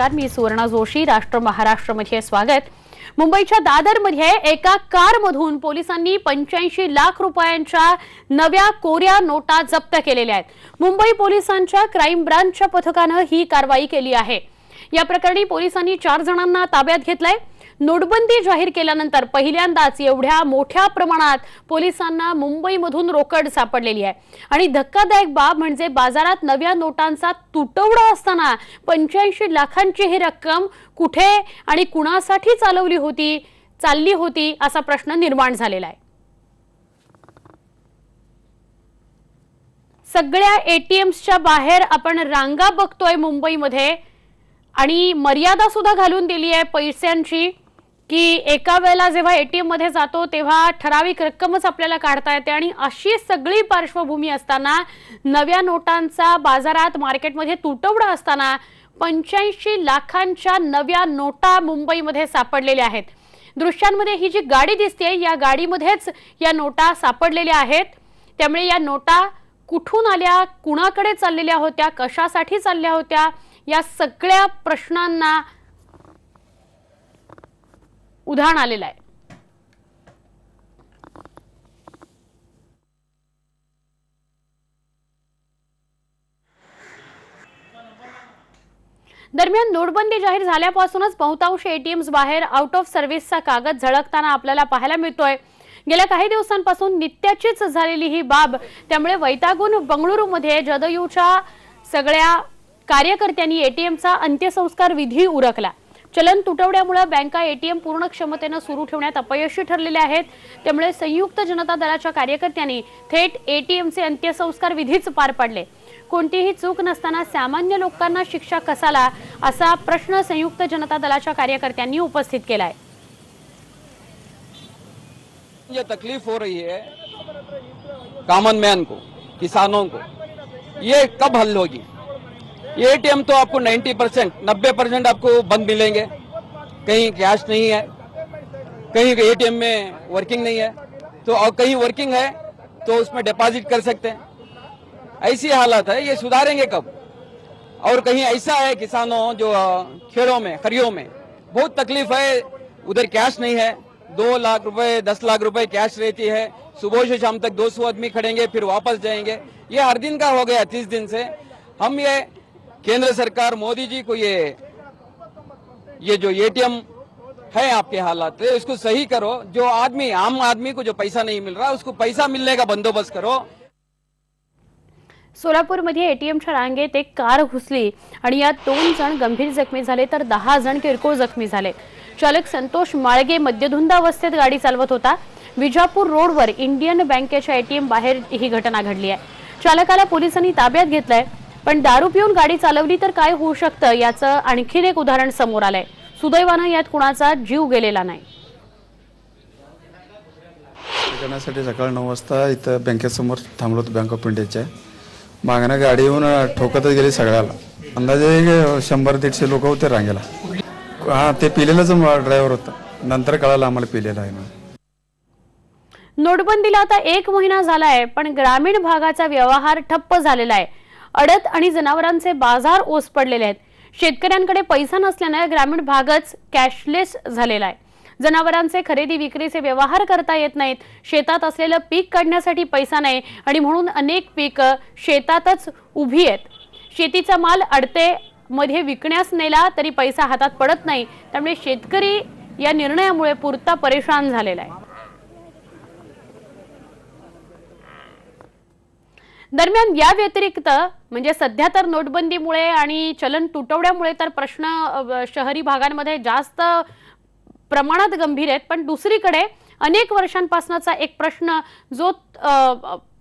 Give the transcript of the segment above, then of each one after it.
नमस्कार, मी सुवर्णा जोशी. राष्ट्र महाराष्ट्रमध्ये स्वागत. मुंबईच्या दादरमध्ये एका कारमधून पोलिसांनी 85 लाख रुपयांच्या नव्या कोऱ्या नोटा जप्त केलेल्या आहेत. मुंबई पोलिसांच्या क्राईम ब्रांचच्या पथकाने ही कारवाई केली आहे. या प्रकरणी पोलिसांनी 4 जणांना ताब्यात घेतलंय. नोटबंदी जाहीर केल्यानंतर पहिल्यांदाच एवढ्या मोठ्या प्रमाणात पोलिसांना मुंबईमधून रोकड सापडलेली आहे. आणि धक्कादायक बाब म्हणजे बाजारात नव्या नोटांचा तुटवडा असताना 85 लाखांची ही रक्कम कुठे आणि कुणासाठी चालली होती असा प्रश्न निर्माण झालेला आहे. सगळ्या एटीएम्सच्या बाहेर आपण रांगा बघतोय मुंबईमध्ये आणि मर्यादा सुद्धा घालून दिली आहे पैशांची की एका वेळेला जेव्हा एटीएम मध्ये जातो तेव्हा ठराविक रक्कमच आपल्याला काढता येते. आणि अशी सगळी पार्श्वभूमी असताना नव्या नोटांचा बाजारात मार्केटमध्ये तुटवडा असताना 85 लाखांच्या नव्या नोटा मुंबईमध्ये सापडलेल्या आहेत. दृश्यांमध्ये ही जी गाडी दिसते या गाडीमध्येच या नोटा सापडलेल्या आहेत. त्यामुळे या नोटा कुठून आल्या, कुणाकडे चाललेल्या होत्या, कशासाठी चालल्या होत्या, या सगळ्या प्रश्नांना उधाण आलेलं आहे. दरम्यान नोटबंदी जाहीर झाल्यापासूनच बहुतांश एटीएम्स बाहेर आउट ऑफ सर्व्हिसचा कागद झळकताना आपल्याला पाहायला मिळतोय. गेल्या काही दिवसांपासून नित्याचीच झालेली ही बाब. त्यामुळे वैतागून बंगळुरूमध्ये जदयूच्या सगळ्या कार्यकर्त्यांनी एटीएमचा अंत्यसंस्कार विधी उरकला. चलन तुटवड्यामुळे बँका एटीएम पूर्ण क्षमतेने सुरू ठेवण्यात अपयशी ठरलेल्या आहेत. त्यामुळे संयुक्त जनता दलाच्या कार्यकर्त्यांनी थेट एटीएमचे अंत्यसंस्कार विधीच पार पाडले. कोणतीही चूक नसताना सामान्य लोकांना शिक्षा कसाला असा प्रश्न संयुक्त जनता दलाच्या कार्यकर्त्यांनी उपस्थित केलाय. ये तकलीफ हो रही है कॉमन मैन को, किसानों को, ये कब हल होगी? ये एटीएम तो आपको 90% आपको बंद मिलेंगे. कहीं कैश नहीं है, कहीं एटीएम में वर्किंग नहीं है, तो और कहीं वर्किंग है तो उसमें डिपॉजिट कर सकते हैं. ऐसी हालत है, ये सुधारेंगे कब? और कहीं ऐसा है किसानों जो खेड़ों में खरियों में बहुत तकलीफ है, उधर कैश नहीं है. 2 लाख रुपए 10 लाख रुपए कैश रहती है. सुबह से शाम तक 200 आदमी खड़ेंगे फिर वापस जाएंगे. ये हर दिन का हो गया 30 दिन से. हम ये केंद्र सरकार मोदी जी को ये जो एटीएम है आपके हालात है उसको सही करो. जो आदमी आम आदमी को जो पैसा नहीं मिल रहा उसको पैसा मिलने का बंदोबस्त करो. सोलापूरमध्ये एटीएमच्या रांगेत एक कार घुसली आणि यात 2 जण गंभीर जखमी झाले तर 10 जण किरकोळ जखमी झाले. चालक संतोष माळगे मद्यधुंद अवस्थेत गाडी चालवत होता. विजापूर रोडवर इंडियन बँकेच्या एटीएम बाहेर ही घटना घडली आहे. चालकाला पोलिसांनी ताब्यात घेतलंय. पण दारू पिऊन गाडी चालवली तर काय होऊ शकतं याचं आणखीन एक उदाहरण समोर आलंय. सुदैवानं यात कुणाचा जीव गेलेला नाही. करण्यासाठी सकाळी 9 वाजता इथं बँकेसमोर थांबलो होतो, बँक ऑफ इंडियाच्या. मागणं गाडी येऊन ठोकतच गेली सगळ्याला. अंदाजे 100-150 लोक होते रांगेला. हा, ते पिलेलाच ड्रायव्हर होता. नंतर कळालं आम्हाला पिलेला आहे. नोटबंदीला आता 1 महिना झालाय पण ग्रामीण भागाचा व्यवहार ठप्प झालेला आहे. अडत आणि जनावरांचे बाजार ओस पडलेले आहेत. शेतकऱ्यांकडे पैसा नसल्याने ग्रामीण भागच कॅशलेस झालेला आहे. जनावरांचे खरेदी विक्रीचे व्यवहार करता येत नाहीत. शेतात असलेलं पीक काढण्यासाठी पैसा नाही आणि म्हणून अनेक पीक शेतातच उभी आहेत. शेतीचा माल अडते मध्ये विकण्यास नेला तरी पैसा हातात पडत नाही. त्यामुळे शेतकरी या निर्णयामुळे पुरता परेशान झालेला आहे. दरम्यान या व्यतिरिक्त म्हणजे सध्या तर नोटबंदीमुळे आणि चलन तुटवड्यामुळे तर प्रश्न शहरी भागांमध्ये जास्त प्रमाणात गंभीर आहेत. पण दुसरीकडे अनेक वर्षांपासूनचा एक प्रश्न जो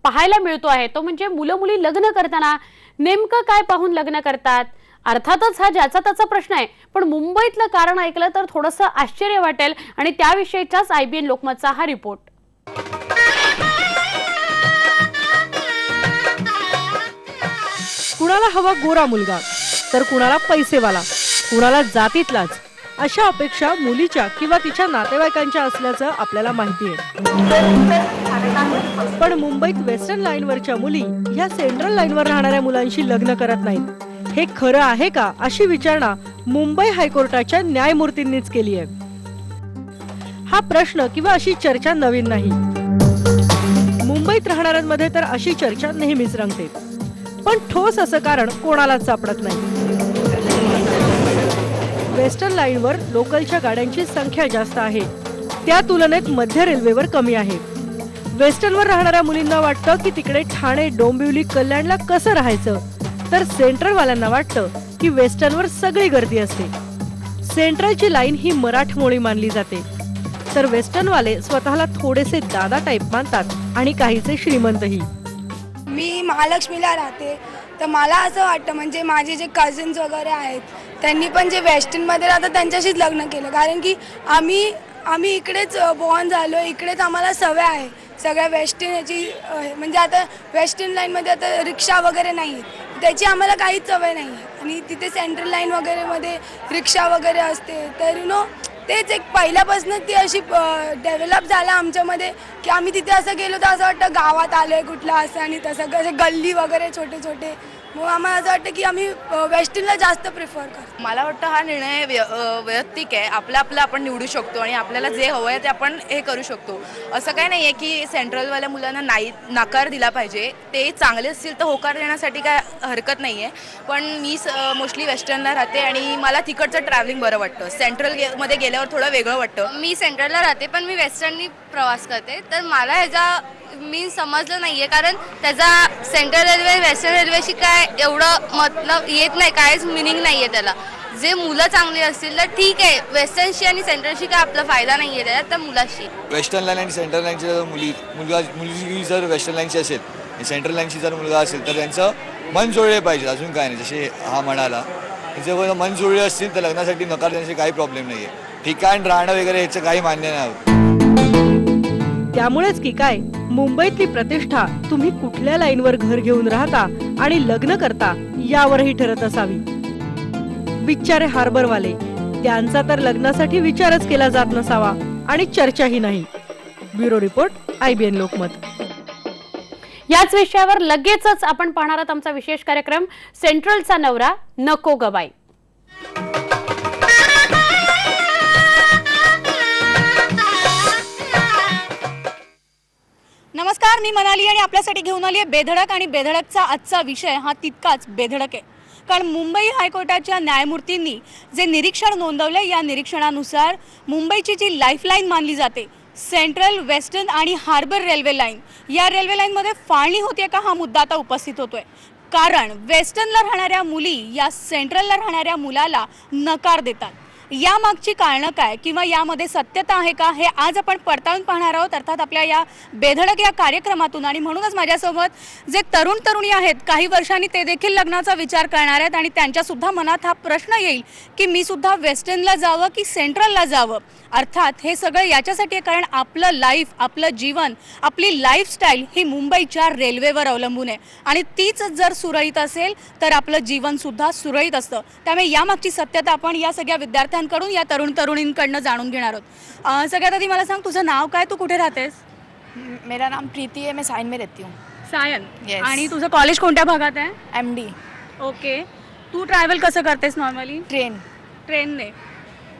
पाहायला मिळतो आहे तो म्हणजे मुलं मुली लग्न करताना नेमकं काय पाहून लग्न करतात. अर्थातच हा ज्याचा त्याचा प्रश्न आहे. पण मुंबईतलं कारण ऐकलं तर थोडंसं आश्चर्य वाटेल आणि त्याविषयीचाच IBN लोकमतचा हा रिपोर्ट. कुणाला हवा गोरा मुलगा तर कुणाला पैसेवाला, कुणाला जातीतलाच, अशा अपेक्षा मुलीच्या किंवा तिच्या नातेवाईकांच्या असल्याचं आपल्याला माहिती आहे. पण मुंबईत वेस्टर्न लाईनवरच्या मुली ह्या सेंट्रल लाईनवर राहणाऱ्या मुलांशी लग्न करत नाहीत. हे खरं आहे का अशी विचारणा मुंबई हायकोर्टाच्या न्यायमूर्तींनीच केली आहे. हा प्रश्न किंवा अशी चर्चा नवीन नाही. मुंबईत राहणाऱ्यांमध्ये तर अशी चर्चा नेहमीच रंगते, पण ठोस असं कारण कोणालाच सापडत नाही. वेस्टर्न लाईनवर लोकलच्या गाड्यांची संख्या जास्त आहे, त्या तुलनेत मध्य रेल्वेवर कमी आहे. वेस्टर्नवर राहणाऱ्या मुलींना वाटतं की तिकडे ठाणे, डोंबिवली, कल्याणला कसं राहायचं, तर सेंट्रलवाल्यांना वाटतं की वेस्टर्नवर सगळी गर्दी असते. सेंट्रलची लाईन ही मराठमोळी मानली जाते, तर वेस्टर्नवाले स्वतःला थोडेसे दादा टाईप मानतात आणि काहीचे श्रीमंतही. मी महालक्ष्मीला राहते, तर मला असं वाटतं म्हणजे माझे जे कझन्स वगैरे आहेत त्यांनी पण जे वेस्टर्नमध्ये राहतात त्यांच्याशीच लग्न केलं, कारण की आम्ही इकडेच बॉर्न झालो, इकडेच आम्हाला सवय आहे सगळ्या वेस्टर्न याची. म्हणजे आता वेस्टर्न लाईनमध्ये आता रिक्षा वगैरे नाही आहे, त्याची आम्हाला काहीच सवय नाही आहे. आणि तिथे सेंट्रल लाईन वगैरेमध्ये रिक्षा वगैरे असते, तर तेच एक पहिल्यापासूनच ती अशी डेव्हलप झालं आमच्यामध्ये की आम्ही तिथे असं गेलो तर असं वाटतं गावात आलो आहे कुठलं असं, आणि तसं कसं गल्ली वगैरे छोटे छोटे. मग आम्हाला असं वाटतं की आम्ही वेस्टर्नला जास्त प्रिफर करतो. मला वाटतं हा निर्णय वैयक्तिक आहे. आपलं आपण निवडू शकतो आणि आपल्याला जे हवं आहे ते आपण हे करू शकतो. असं काही नाही आहे की सेंट्रलवाल्या मुलांना नकार दिला पाहिजे. ते चांगले असतील तर होकार देण्यासाठी काय हरकत नाही आहे. पण मी मोस्टली वेस्टर्नला राहते आणि मला तिकडचं ट्रॅव्हलिंग बरं वाटतं. सेंट्रलमध्ये गेल्यावर थोडं वेगळं वाटतं. मी सेंट्रलला राहते पण मी वेस्टर्ननी प्रवास करते, तर मला ह्याचा मी समजलं नाही आहे, कारण त्याचा सेंट्रल रेल्वे वेस्टर्न रेल्वेशी काय एवढं मतलब येत नाही, काहीच मिनिंग नाही आहे त्याला. जे मुलं चांगली असतील तर ठीक आहे, वेस्टर्नशी आणि सेंट्रलशी काय आपला फायदा नाही आहे त्याच्यात, तर मुलाशी. वेस्टर्न लाईन आणि सेंट्रल लाईनची जर मुलगी जर वेस्टर्न लाईनची असेल आणि सेंट्रल लाईनची जर मुलगा असेल तर त्यांचं मन जुळले पाहिजे, अजून काय नाही. जसे हा म्हणाला, जर मन जुळले असतील तर लग्नासाठी नकार देण्याचे काही प्रॉब्लेम नाही आहे. ठिकाण राहणं वगैरे ह्याचं काही मान्य नाही. त्यामुळेच की काय मुंबईतली प्रतिष्ठा तुम्ही कुठल्या लाईनवर घर घेऊन राहता आणि लग्न करता यावरही ठरत असावी. बिचारे हार्बरवाले, त्यांचा तर लग्नासाठी विचारच केला जात नसावा आणि चर्चाही नाही. Bureau report, IBN Lokmat. याच विषयावर लगेचच आपण पाहणार आहोत आमचा विशेष कार्यक्रम सेंट्रलचा नवरा नको गबाई. नमस्कार, मी मनाली आणि आपल्यासाठी घेऊन आली आहे बेधडक. आणि बेधडकचा आजचा विषय हा तितकाच बेधडक आहे, कारण मुंबई हायकोर्टाच्या न्यायमूर्तींनी जे निरीक्षण नोंदवले, या निरीक्षणानुसार मुंबईची जी लाईफलाईन मानली जाते सेंट्रल, वेस्टर्न आणि हार्बर रेल्वे लाईन, या रेल्वे लाईनमध्ये फाळणी होते का हा मुद्दा आता उपस्थित होतोय. कारण वेस्टर्नला राहणाऱ्या मुली या सेंट्रलला राहणाऱ्या मुलाला नकार देतात. यामागची कारणं काय किंवा यामध्ये सत्यता आहे का, हे आज आपण पडताळून पाहणार आहोत, अर्थात आपल्या या बेधडक या कार्यक्रमातून. आणि म्हणूनच माझ्यासोबत जे तरुण तरुणी आहेत, काही वर्षांनी ते देखील लग्नाचा विचार करणार आहेत आणि त्यांच्यासुद्धा मनात हा प्रश्न येईल की मी सुद्धा वेस्टर्नला जावं की सेंट्रलला जावं. अर्थात हे सगळं याच्यासाठी आहे कारण आपलं लाईफ, आपलं जीवन, आपली लाईफस्टाईल ही मुंबईच्या रेल्वेवर अवलंबून आहे आणि तीच जर सुरळीत असेल तर आपलं जीवनसुद्धा सुरळीत असतं. त्यामुळे यामागची सत्यता आपण या सगळ्या विद्यार्थ्यांकडून, या तरुण तरुणींकडनं जाणून घेणार आहोत. सगळ्यात आधी मला सांग, तुझं नाव काय, तू कुठे राहतेस? मेरा नाम प्रीति है, मैं साइन में रहती हूँ. सायन. Yes. आणि तुझं कॉलेज कोणत्या भागात आहे? MD. ओके. तू ट्रॅव्हल कसं करतेस नॉर्मली? ट्रेनने.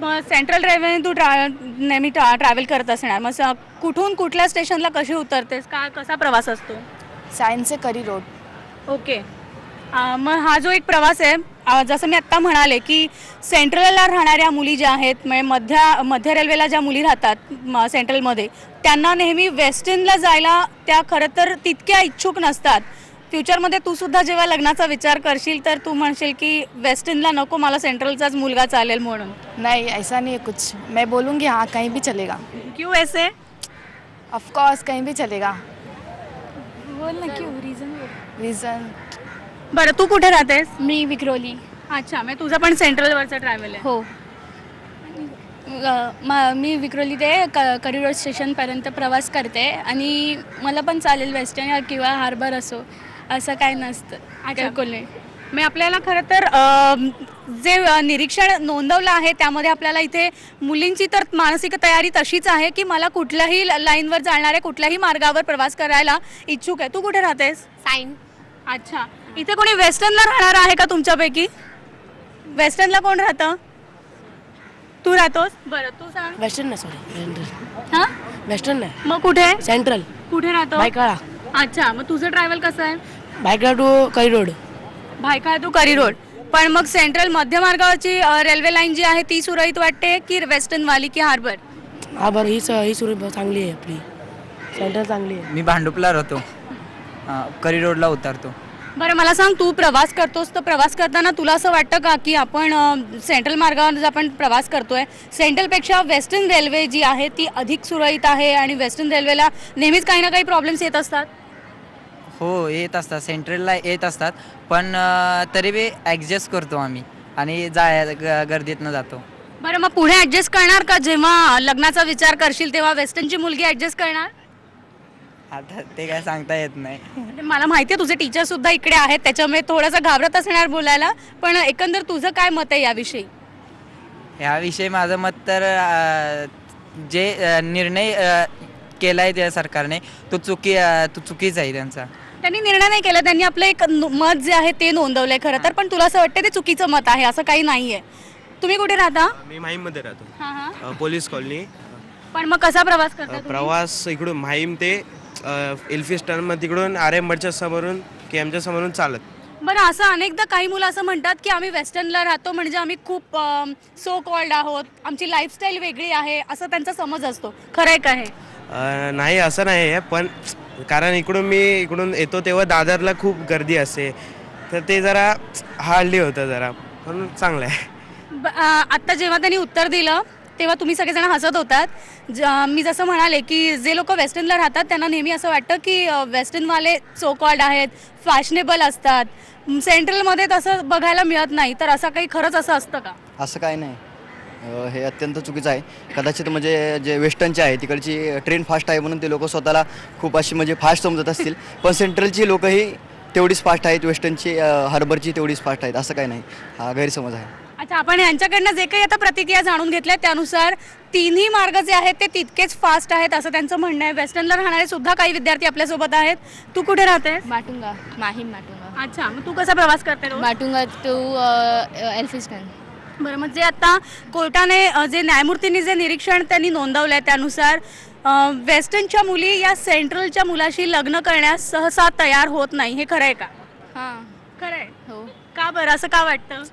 मग सेंट्रल रेल्वेने तू नेहमी ट्रॅव्हल करत असणार, मग कुठून कुठल्या स्टेशनला कशी उतरतेस, कसा प्रवास असतो? साइन से करी रोड. ओके. मग हा जो एक प्रवास आहे, जसं मी आत्ता म्हणाले की सेंट्रलला राहणाऱ्या मुली ज्या आहेत, म्हणजे मध्य रेल्वेला ज्या मुली राहतात सेंट्रलमध्ये, त्यांना नेहमी वेस्टर्नला जायला त्या खरं तर तितक्या इच्छुक नसतात. फ्युचरमध्ये तू सुद्धा जेव्हा लग्नाचा विचार करशील तर तू म्हणशील की वेस्टर्नला नको, मला सेंट्रलचाच मुलगा चालेल म्हणून. नहीं, ऐसा नहीं है कुछ. मैं बोलूँगी हाँ, कहीं भी चलेगा. क्यों ऐसे? ऑफ कोर्स कहीं भी चलेगा. बोल ना, क्यों? रीज़न. बरं, तू कुठे राहतेस? मी विक्रोली. अच्छा, मग तुझं पण सेंट्रलवरचं ट्रॅव्हल आहे? हो. मी विक्रोली ते करी रोड स्टेशनपर्यंत प्रवास करते आणि मला पण चालेल वेस्टर्न किंवा हार्बर असो, असं काय नसतं. बिलकुल नाही. मी आपल्याला खरं तर जे निरीक्षण नोंदवलं आहे त्यामध्ये आपल्याला इथे मुलींची तर मानसिक तयारी तशीच आहे की मला कुठल्याही लाईनवर जाणाऱ्या कुठल्याही मार्गावर प्रवास करायला इच्छुक आहे. तू कुठे राहतेस? साईन. अच्छा. इथे कोणी वेस्टर्नला राहणार आहे का तुमच्यापैकी? वेस्टर्नला कोण राहतं? तू राहतोस? बरं तू सांग. वेस्टर्न नाही सॉरी हां वेस्टर्न नाही मग कुठे सेंट्रल कुठे राहतो? भायखळा अच्छा, मग तुझं ट्रॅव्हल कसं आहे? भायखळा टू करी रोड. भायखळा टू करी रोड. पण मग सेंट्रल मध्य मार्गावरची रेल्वे लाईन जी आहे ती सुरळीत वाटते की वेस्टर्न वाली की हार्बर? हा बरं ही सुरू चांगली आहे आपली सेंट्रल चांगली आहे. मी भांडुपला राहतो, करी रोडला उतरतो. बरं मला सांग, तू प्रवास करतोस तर प्रवास करताना तुला असं वाटतं का की आपण सेंट्रल मार्गावर आपण प्रवास करतोय, सेंट्रलपेक्षा वेस्टर्न रेल्वे जी आहे ती अधिक सुरळीत आहे आणि वेस्टर्न रेल्वेला नेहमीच काही ना काही प्रॉब्लेम्स येत असतात? हो येत असतात, सेंट्रलला येत असतात, पण तरी बी ॲडजस्ट करतो आम्ही आणि गर्दीतनं जातो. बरं मग पुढे ॲडजस्ट करणार का? जेव्हा लग्नाचा विचार करशील तेव्हा वेस्टर्नची मुलगी ॲडजस्ट करणार? आता ते काय सांगता येत नाही. मला माहिती आहे तुझे टीचर सुद्धा इकडे आहेत, त्याच्यामुळे थोडंसं घाबरत असणार बोलायला, पण एकंदर तुझं काय मत आहे याविषयी? ह्याविषयी माझं मत तर जे निर्णय केला आहे त्या सरकारने तो चुकीचा आहे त्यांचा. त्यांनी निर्णय नाही केला, त्यांनी आपलं एक मत जे आहे ते नोंदवलंय खरं तर, पण तुला असं वाटतं ते चुकीचं मत आहे असं काही नाही आहे. तुम्ही कुठे राहता? मी माहीममध्ये राहतो, हां हां. Police colony. पण मग कसा प्रवास करता तुम्ही? प्रवास इकडून माहीम ते एल्फिस्टन तिकडून आरएमच्या समोरून केएमच्या समोरून चालत. बरं असं अनेकदा काही मुलं असं म्हणतात की आम्ही वेस्टर्नला राहतो म्हणजे आम्ही खूप सो कॉल्ड आहोत, आमची लाईफस्टाईल वेगळी आहे असं त्यांचा समज असतो, खरं आहे का हे? नाही असं नाही आहे, पण कारण मी इकडून येतो तेव्हा दादरला खूप गर्दी असते, तर ते जरा हार्डली होतं जरा, म्हणून चांगलं आहे. आत्ता जेव्हा त्यांनी उत्तर दिलं तेव्हा तुम्ही सगळेजण हसत होतात. मी जसं म्हणाले की जे लोक वेस्टर्नला राहतात त्यांना नेहमी असं वाटतं की वेस्टर्नवाले सो कॉल्ड आहेत, फॅशनेबल असतात, सेंट्रलमध्ये तसं बघायला मिळत नाही, तर असं काही खरंच असं असतं का? असं काही नाही, हे अत्यंत चुकीचं आहे. कदाचित म्हणजे जे वेस्टर्नचे आहे तिकडची ट्रेन फास्ट आहे म्हणून ते लोक स्वतःला खूप अशी म्हणजे फास्ट समजत असतील, पण सेंट्रलची लोकही तेवढीच फास्ट आहेत, वेस्टर्नची हार्बरची तेवढीच फास्ट आहेत, असं काही नाही, हा गैरसमज आहे. अच्छा, आपण यांच्याकडनं जे काही आता प्रतिक्रिया जाणून घेतल्या त्यानुसार तिन्ही मार्ग जे आहेत ते तितकेच फास्ट आहेत असं त्यांचं म्हणणं आहे. वेस्टर्नला राहणारे सुद्धा काही विद्यार्थी आपल्यासोबत आहेत. तू कुठे राहते? माटुंगा, माहीम माटुंगा. अच्छा, मग तू कसा प्रवास करते रोज? Matunga to Elphinstone. बरं, मग जे आता कोर्टाने जे न्यायमूर्तींनी जे निरीक्षण त्यांनी नोंदवलं आहे त्यानुसार वेस्टर्नच्या मुली या सेंट्रलच्या मुलाशी लग्न करण्यास सहसा तयार होत नाही, हे खरं आहे का? हां खरं आहे. हो. का बरं असं का वाटतं?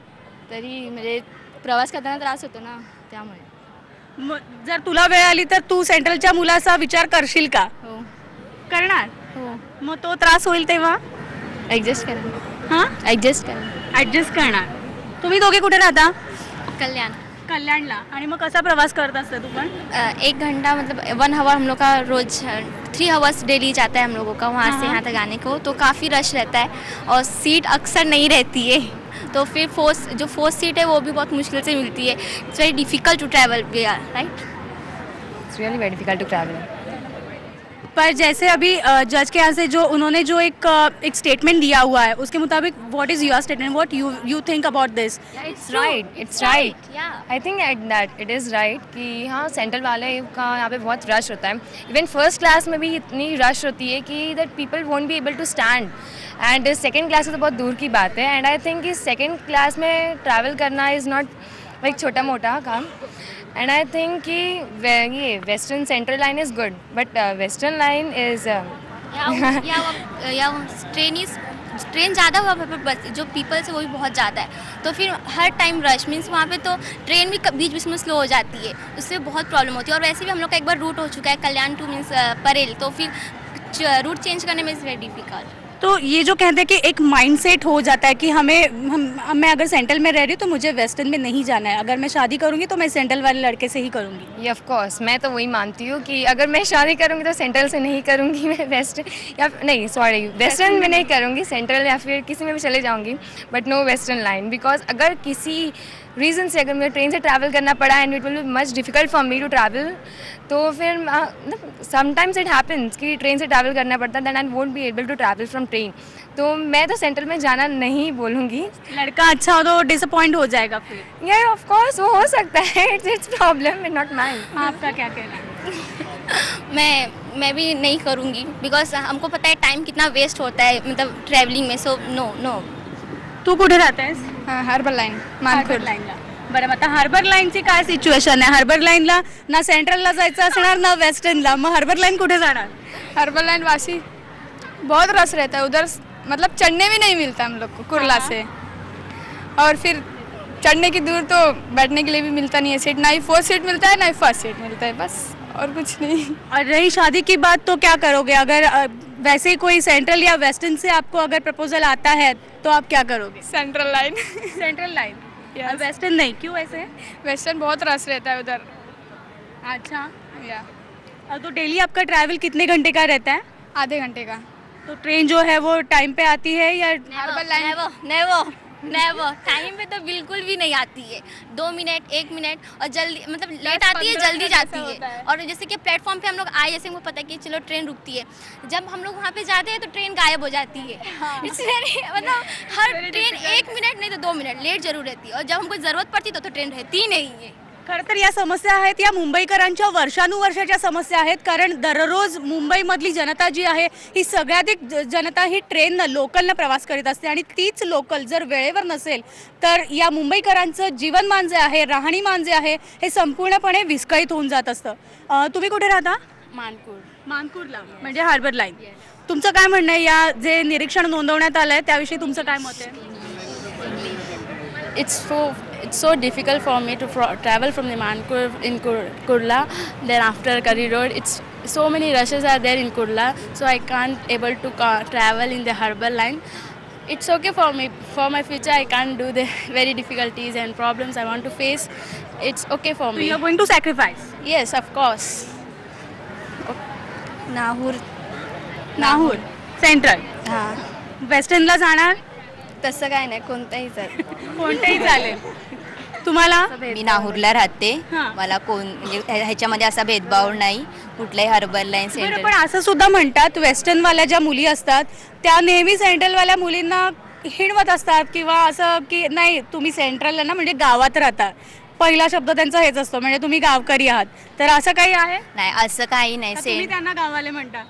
तरी म्हणजे प्रवास करताना त्रास होतो ना त्यामुळे. मग जर तुला वेळ आली तर तू सेंट्रलच्या मुलाचा विचार करशील का? हो करणार. हो. मग तो त्रास होईल तेव्हा ॲडजस्ट करा. हां ॲडजस्ट करा. ॲडजस्ट करणार. तुम्ही दोघे कुठे राहता? कल्याण. कल्याणला. आणि मग कसा प्रवास करत असते तू पण? 1 घंटा मतलब 1 आवर हम लोग का रोज 3 आवर्स डेली जाता है हम लोगों का वहाँ से यहाँ तक आने को, तो काफ़ी रश रहता है और सीट अक्सर नहीं रहती है, तो फिर फोर्थ सीट है वो भी बहुत मुश्किल से मिलती है. It's very difficult to travel we are right. It's really very difficult to travel. पर जैसे अभी जज के यहाँ से जो उन्होंने जो एक स्टेटमेंट दिया हुआ है उसके मुताबिक what is your statement, what you think about this? It's right. I think that it is right कि हाँ सेंट्रल वाले का यहाँ पे बहुत रश होता है. इवन फर्स्ट क्लास में भी इतनी रश होती है कि that people won't be able to stand, and second class तो बहुत दूर की बात है. एंड आई थिंक कि सेकेंड क्लास में ट्रैवल करना इज़ नॉट लाइक छोटा मोटा काम. एंड आई थिंक कि ये western central line is good, but western line is train ज़्यादा हुआ पर बस जो पीपल्स है वो भी बहुत ज़्यादा है, तो फिर हर टाइम रश मीन्स वहाँ पे तो ट्रेन भी बीच बीच में स्लो हो जाती है, उससे बहुत प्रॉब्लम होती है. और वैसे भी हम लोग का एक बार रूट हो चुका है कल्याण टू मीन्स परेल, तो फिर रूट चेंज करने में इज़ वेरी डिफिकल्ट. तो ये जो कहते हैं कि एक माइंडसेट हो जाता है कि मैं अगर सेंट्रल में रह रही हूँ तो मुझे वेस्टर्न में नहीं जाना है, अगर मैं शादी करूँगी तो मैं सेंट्रल वाले लड़के से ही करूँगी. ये ऑफ कोर्स मैं तो वही मानती हूँ कि अगर मैं शादी करूँगी तो सेंट्रल से नहीं करूँगी, मैं वेस्टर्न या नहीं सॉरी वेस्टर्न में नहीं करूँगी, सेंट्रल या फिर किसी में भी चले जाऊँगी, but no western line. Because अगर किसी रीज़न से अगर मुझे ट्रेन से ट्रैवल करना पड़ा and it will be much difficult for me to travel, तो फिर समटाइम्स इट हैपन्स कि ट्रेन से ट्रैवल करना पड़ता है, then I won't be able to travel from train. तो मैं तो सेंट्रल में जाना नहीं बोलूँगी. लड़का अच्छा हो तो डिसअपॉइंट हो जाएगा फिर. ये ऑफ कोर्स वो हो सकता है, इट्स प्रॉब्लम नॉट माइन. आपका क्या कहना है? मैं भी नहीं करूँगी बिकॉज हमको पता है टाइम कितना वेस्ट होता है मतलब ट्रॅव्हलिंग में. So no. तू कुठे राहतेस? हार्बर लाईन हार्बर लाईनला. बरं, आता हार्बर लाईनची काय सिच्युएशन आहे? हार्बर लाईनला ना सेंट्रलला जायचं असणार ना वेस्टर्नला, मग हार्बर लाईन कुठे जाणार? हार्बर लाइन वासी बहुत रश रहता है उधर, मतलब चढ़ने भी नहीं मिलता हम लोग को कुर्ला से, और फिर चढ़ने की दूर तो बैठने के लिए भी मिलता नहीं है सीट, ना ही 4 सीट मिलता है ना ही 1st सीट मिलता है, बस और कुछ नहीं. और रही शादी की बात तो क्या करोगे? अगर वैसे ही कोई सेंट्रल या वेस्टर्न से आपको अगर प्रपोजल आता है तो आप क्या करोगे? Central line. Central line. Western नहीं, क्यों ऐसे? वेस्टर्न बहुत रश रहता है उधर. अच्छा. या तो डेली आपका ट्रैवल कितने घंटे का रहता है? आधे घंटे का. तो ट्रेन जो है वो टाइम पे आती है या? हार्बर लाइन नेवर टाइम पे तो बिल्कुल भी नहीं आती है. 2 मिनट 1 मिनट और जल्दी मतलब लेट आती है, जल्दी जाती है. और जैसे कि प्लेटफॉर्म पे हम लोग आए, जैसे हमको पता है कि चलो ट्रेन रुकती है, जब हम लोग वहाँ पे जाते हैं तो ट्रेन गायब हो जाती है. इसलिए मतलब हर ट्रेन 1 मिनट नहीं तो 2 मिनट लेट जरूर रहती है, और जब हमको ज़रूरत पड़ती तो ट्रेन रहती ही नहीं है. खरं तर या समस्या आहेत या मुंबईकरांच्या वर्षानुवर्षाच्या समस्या आहेत. कारण दररोज मुंबईमधली जनता जी आहे ही सगळ्याधिक जनता ही ट्रेननं लोकलनं प्रवास करीत असते, आणि तीच लोकल जर वेळेवर नसेल तर या मुंबईकरांचं जीवनमान जे आहे, राहणीमान जे आहे हे संपूर्णपणे विस्कळीत होऊन जात असतं. तुम्ही कुठे राहता? मानकूरला, म्हणजे हार्बर लाईन. तुमचं काय म्हणणं आहे या जे निरीक्षण नोंदवण्यात आलं आहे त्याविषयी तुमचं काय मत आहे? It's so difficult for me to travel from the Mankur in Kurla. Then after Curry Road, it's so many rushes are there in Kurla, so I can't able to travel in the Harbour Line. It's okay for me. For my future, I can't do the very difficulties and problems I want to face. It's okay for me. So you are going to sacrifice? Yes, of course. Nahur central. हां, वेस्टर्नला जाणार? तसं काय नाही, कोणतंही चालेल. कोणतेही चालेल. तुम्हाला? मी नाहूरला राहते. हां. मला म्हणजे ह्याच्यामध्ये असा भेदभाव नाही, कुठल्याही हार्बर लाईन बरं, सेंटर. पण असं सुद्धा म्हणतात वेस्टर्नवाल्या ज्या मुली असतात त्या नेहमी सेंट्रलवाल्या मुलींना हिणवत असतात किंवा असं की नाही तुम्ही सेंट्रलला ना म्हणजे गावात राहता. पहिला शब्द त्यांचा हेच असतो, म्हणजे तुम्ही गावकरी आहात. तर असं काही आहे? नाही, असं काही नाही. का तुम्ही त्यांना गावाले म्हणता?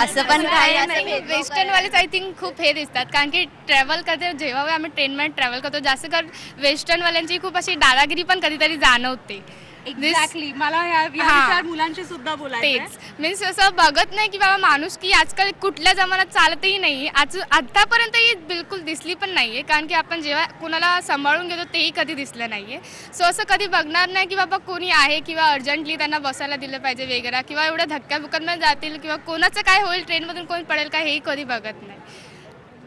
असं पण काही नाही, वेस्टर्नवालेच आय थिंक खूप हे दिसतात, कारण की ट्रॅव्हल करते जेव्हा आम्ही ट्रेनमध्ये ट्रॅव्हल करतो जास्त कर वेस्टर्नवाल्यांची खूप अशी दादागिरी पण कधीतरी जाणवते. एक्झॅक्टली. मला ह्या विचार मुलांशी सुद्धा बोलायचं आहे. तेच मीन्स असं बघत नाही की बाबा माणूस की आजकाल कुठल्या जमान्यात चालतही नाही, आतापर्यंतही बिलकुल दिसली पण नाही आहे, कारण की आपण जेव्हा कुणाला सांभाळून घेतो तेही कधी दिसलं नाही आहे. सो असं कधी बघणार नाही की बाबा कोणी आहे किंवा अर्जंटली त्यांना बसायला दिलं पाहिजे वगैरे, किंवा एवढ्या धक्क्याबुक्यांमध्ये जातील किंवा कोणाचं काय होईल, ट्रेनमधून कोण पडेल काय हेही कधी बघत नाही.